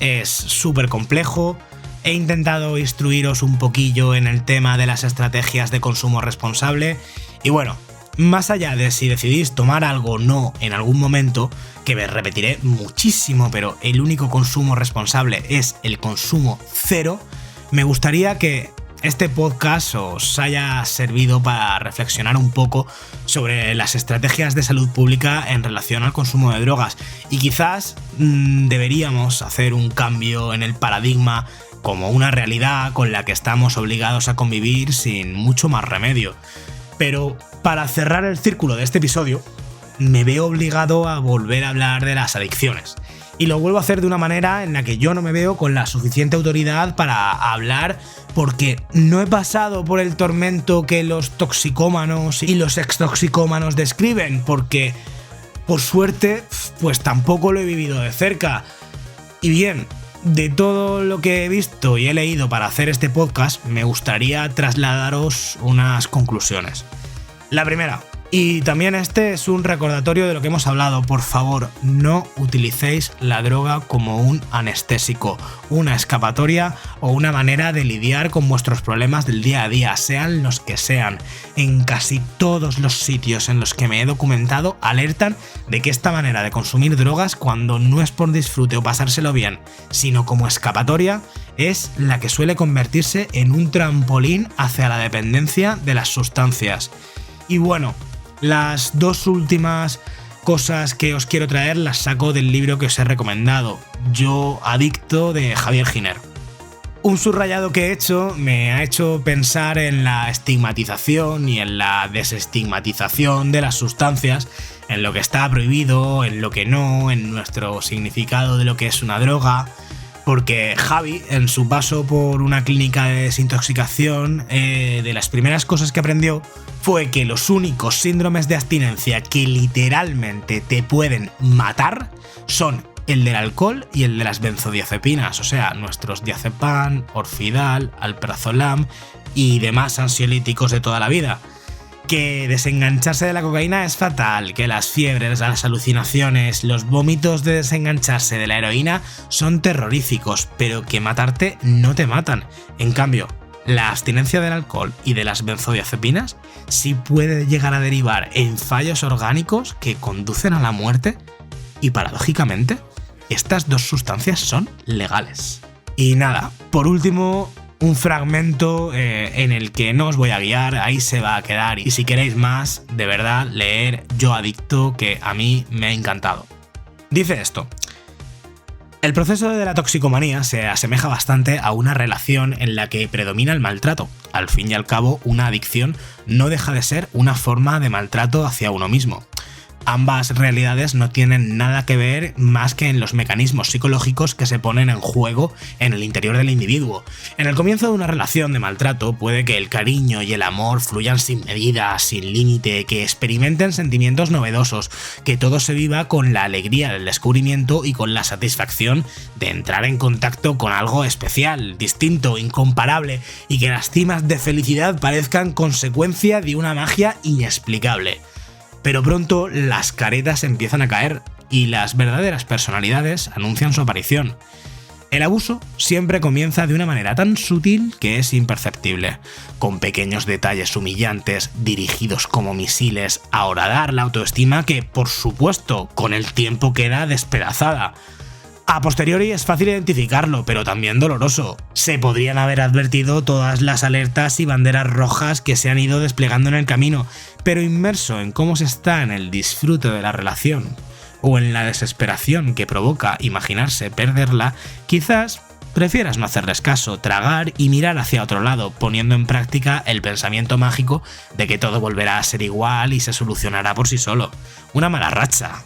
es súper complejo. He intentado instruiros un poquillo en el tema de las estrategias de consumo responsable y bueno, más allá de si decidís tomar algo o no en algún momento, que me repetiré muchísimo, pero el único consumo responsable es el consumo cero, me gustaría que este podcast os haya servido para reflexionar un poco sobre las estrategias de salud pública en relación al consumo de drogas y quizás deberíamos hacer un cambio en el paradigma como una realidad con la que estamos obligados a convivir sin mucho más remedio. Pero para cerrar el círculo de este episodio, me veo obligado a volver a hablar de las adicciones. Y lo vuelvo a hacer de una manera en la que yo no me veo con la suficiente autoridad para hablar, porque no he pasado por el tormento que los toxicómanos y los extoxicómanos describen, porque, por suerte, pues tampoco lo he vivido de cerca. Y bien, de todo lo que he visto y he leído para hacer este podcast, me gustaría trasladaros unas conclusiones. La primera, y también este es un recordatorio de lo que hemos hablado, por favor, no utilicéis la droga como un anestésico, una escapatoria o una manera de lidiar con vuestros problemas del día a día, sean los que sean. En casi todos los sitios en los que me he documentado alertan de que esta manera de consumir drogas, cuando no es por disfrute o pasárselo bien, sino como escapatoria, es la que suele convertirse en un trampolín hacia la dependencia de las sustancias. Y bueno, las dos últimas cosas que os quiero traer las saco del libro que os he recomendado, Yo Adicto, de Javier Giner. Un subrayado que he hecho me ha hecho pensar en la estigmatización y en la desestigmatización de las sustancias, en lo que está prohibido, en lo que no, en nuestro significado de lo que es una droga. Porque Javi, en su paso por una clínica de desintoxicación, de las primeras cosas que aprendió fue que los únicos síndromes de abstinencia que literalmente te pueden matar son el del alcohol y el de las benzodiazepinas, o sea, nuestros diazepam, Orfidal, alprazolam y demás ansiolíticos de toda la vida. Que desengancharse de la cocaína es fatal, que las fiebres, las alucinaciones, los vómitos de desengancharse de la heroína son terroríficos, pero que matarte no te matan. En cambio, la abstinencia del alcohol y de las benzodiazepinas sí puede llegar a derivar en fallos orgánicos que conducen a la muerte y, paradójicamente, estas dos sustancias son legales. Y nada, por último, un fragmento en el que no os voy a guiar, ahí se va a quedar, y si queréis más, de verdad, leer Yo Adicto, que a mí me ha encantado. Dice esto: el proceso de la toxicomanía se asemeja bastante a una relación en la que predomina el maltrato. Al fin y al cabo, una adicción no deja de ser una forma de maltrato hacia uno mismo. Ambas realidades no tienen nada que ver más que en los mecanismos psicológicos que se ponen en juego en el interior del individuo. En el comienzo de una relación de maltrato puede que el cariño y el amor fluyan sin medida, sin límite, que experimenten sentimientos novedosos, que todo se viva con la alegría del descubrimiento y con la satisfacción de entrar en contacto con algo especial, distinto, incomparable, y que las cimas de felicidad parezcan consecuencia de una magia inexplicable. Pero pronto las caretas empiezan a caer y las verdaderas personalidades anuncian su aparición. El abuso siempre comienza de una manera tan sutil que es imperceptible, con pequeños detalles humillantes dirigidos como misiles a horadar la autoestima que, por supuesto, con el tiempo queda despedazada. A posteriori es fácil identificarlo, pero también doloroso. Se podrían haber advertido todas las alertas y banderas rojas que se han ido desplegando en el camino, pero inmerso en cómo se está en el disfrute de la relación, o en la desesperación que provoca imaginarse perderla, quizás prefieras no hacerles caso, tragar y mirar hacia otro lado, poniendo en práctica el pensamiento mágico de que todo volverá a ser igual y se solucionará por sí solo. Una mala racha.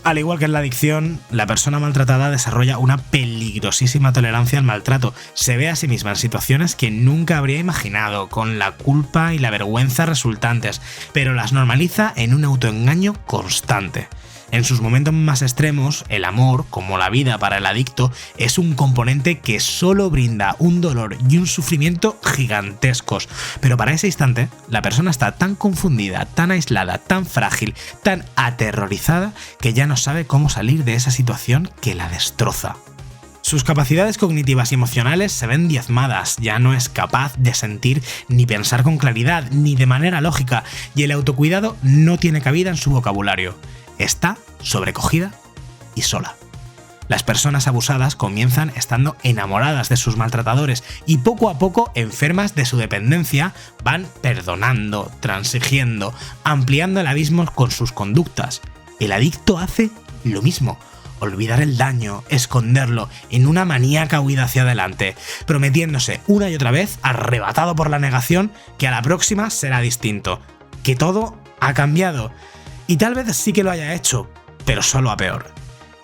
Al igual que en la adicción, la persona maltratada desarrolla una peligrosísima tolerancia al maltrato. Se ve a sí misma en situaciones que nunca habría imaginado, con la culpa y la vergüenza resultantes, pero las normaliza en un autoengaño constante. En sus momentos más extremos, el amor, como la vida para el adicto, es un componente que solo brinda un dolor y un sufrimiento gigantescos. Pero para ese instante, la persona está tan confundida, tan aislada, tan frágil, tan aterrorizada, que ya no sabe cómo salir de esa situación que la destroza. Sus capacidades cognitivas y emocionales se ven diezmadas, ya no es capaz de sentir ni pensar con claridad, ni de manera lógica, y el autocuidado no tiene cabida en su vocabulario. Está sobrecogida y sola. Las personas abusadas comienzan estando enamoradas de sus maltratadores y poco a poco, enfermas de su dependencia, van perdonando, transigiendo, ampliando el abismo con sus conductas. El adicto hace lo mismo. Olvidar el daño, esconderlo en una maníaca huida hacia adelante, prometiéndose una y otra vez, arrebatado por la negación, que a la próxima será distinto, que todo ha cambiado. Y tal vez sí que lo haya hecho, pero solo a peor.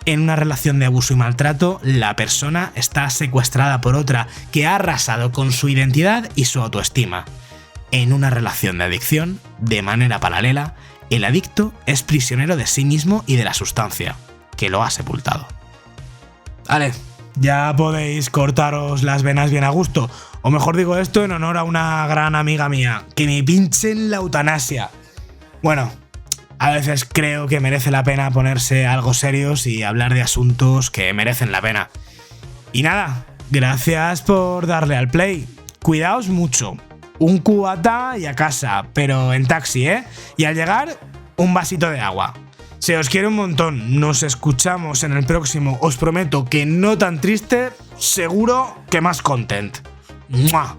En una relación de abuso y maltrato, la persona está secuestrada por otra que ha arrasado con su identidad y su autoestima. En una relación de adicción, de manera paralela, el adicto es prisionero de sí mismo y de la sustancia, que lo ha sepultado. Vale, ya podéis cortaros las venas bien a gusto, o mejor digo esto en honor a una gran amiga mía, que me pinchen la eutanasia. Bueno, a veces creo que merece la pena ponerse algo serios y hablar de asuntos que merecen la pena. Y nada, gracias por darle al play. Cuidaos mucho. Un cubata y a casa, pero en taxi, ¿eh? Y al llegar, un vasito de agua. Se os quiere un montón. Nos escuchamos en el próximo. Os prometo que no tan triste, seguro que más content. ¡Mua!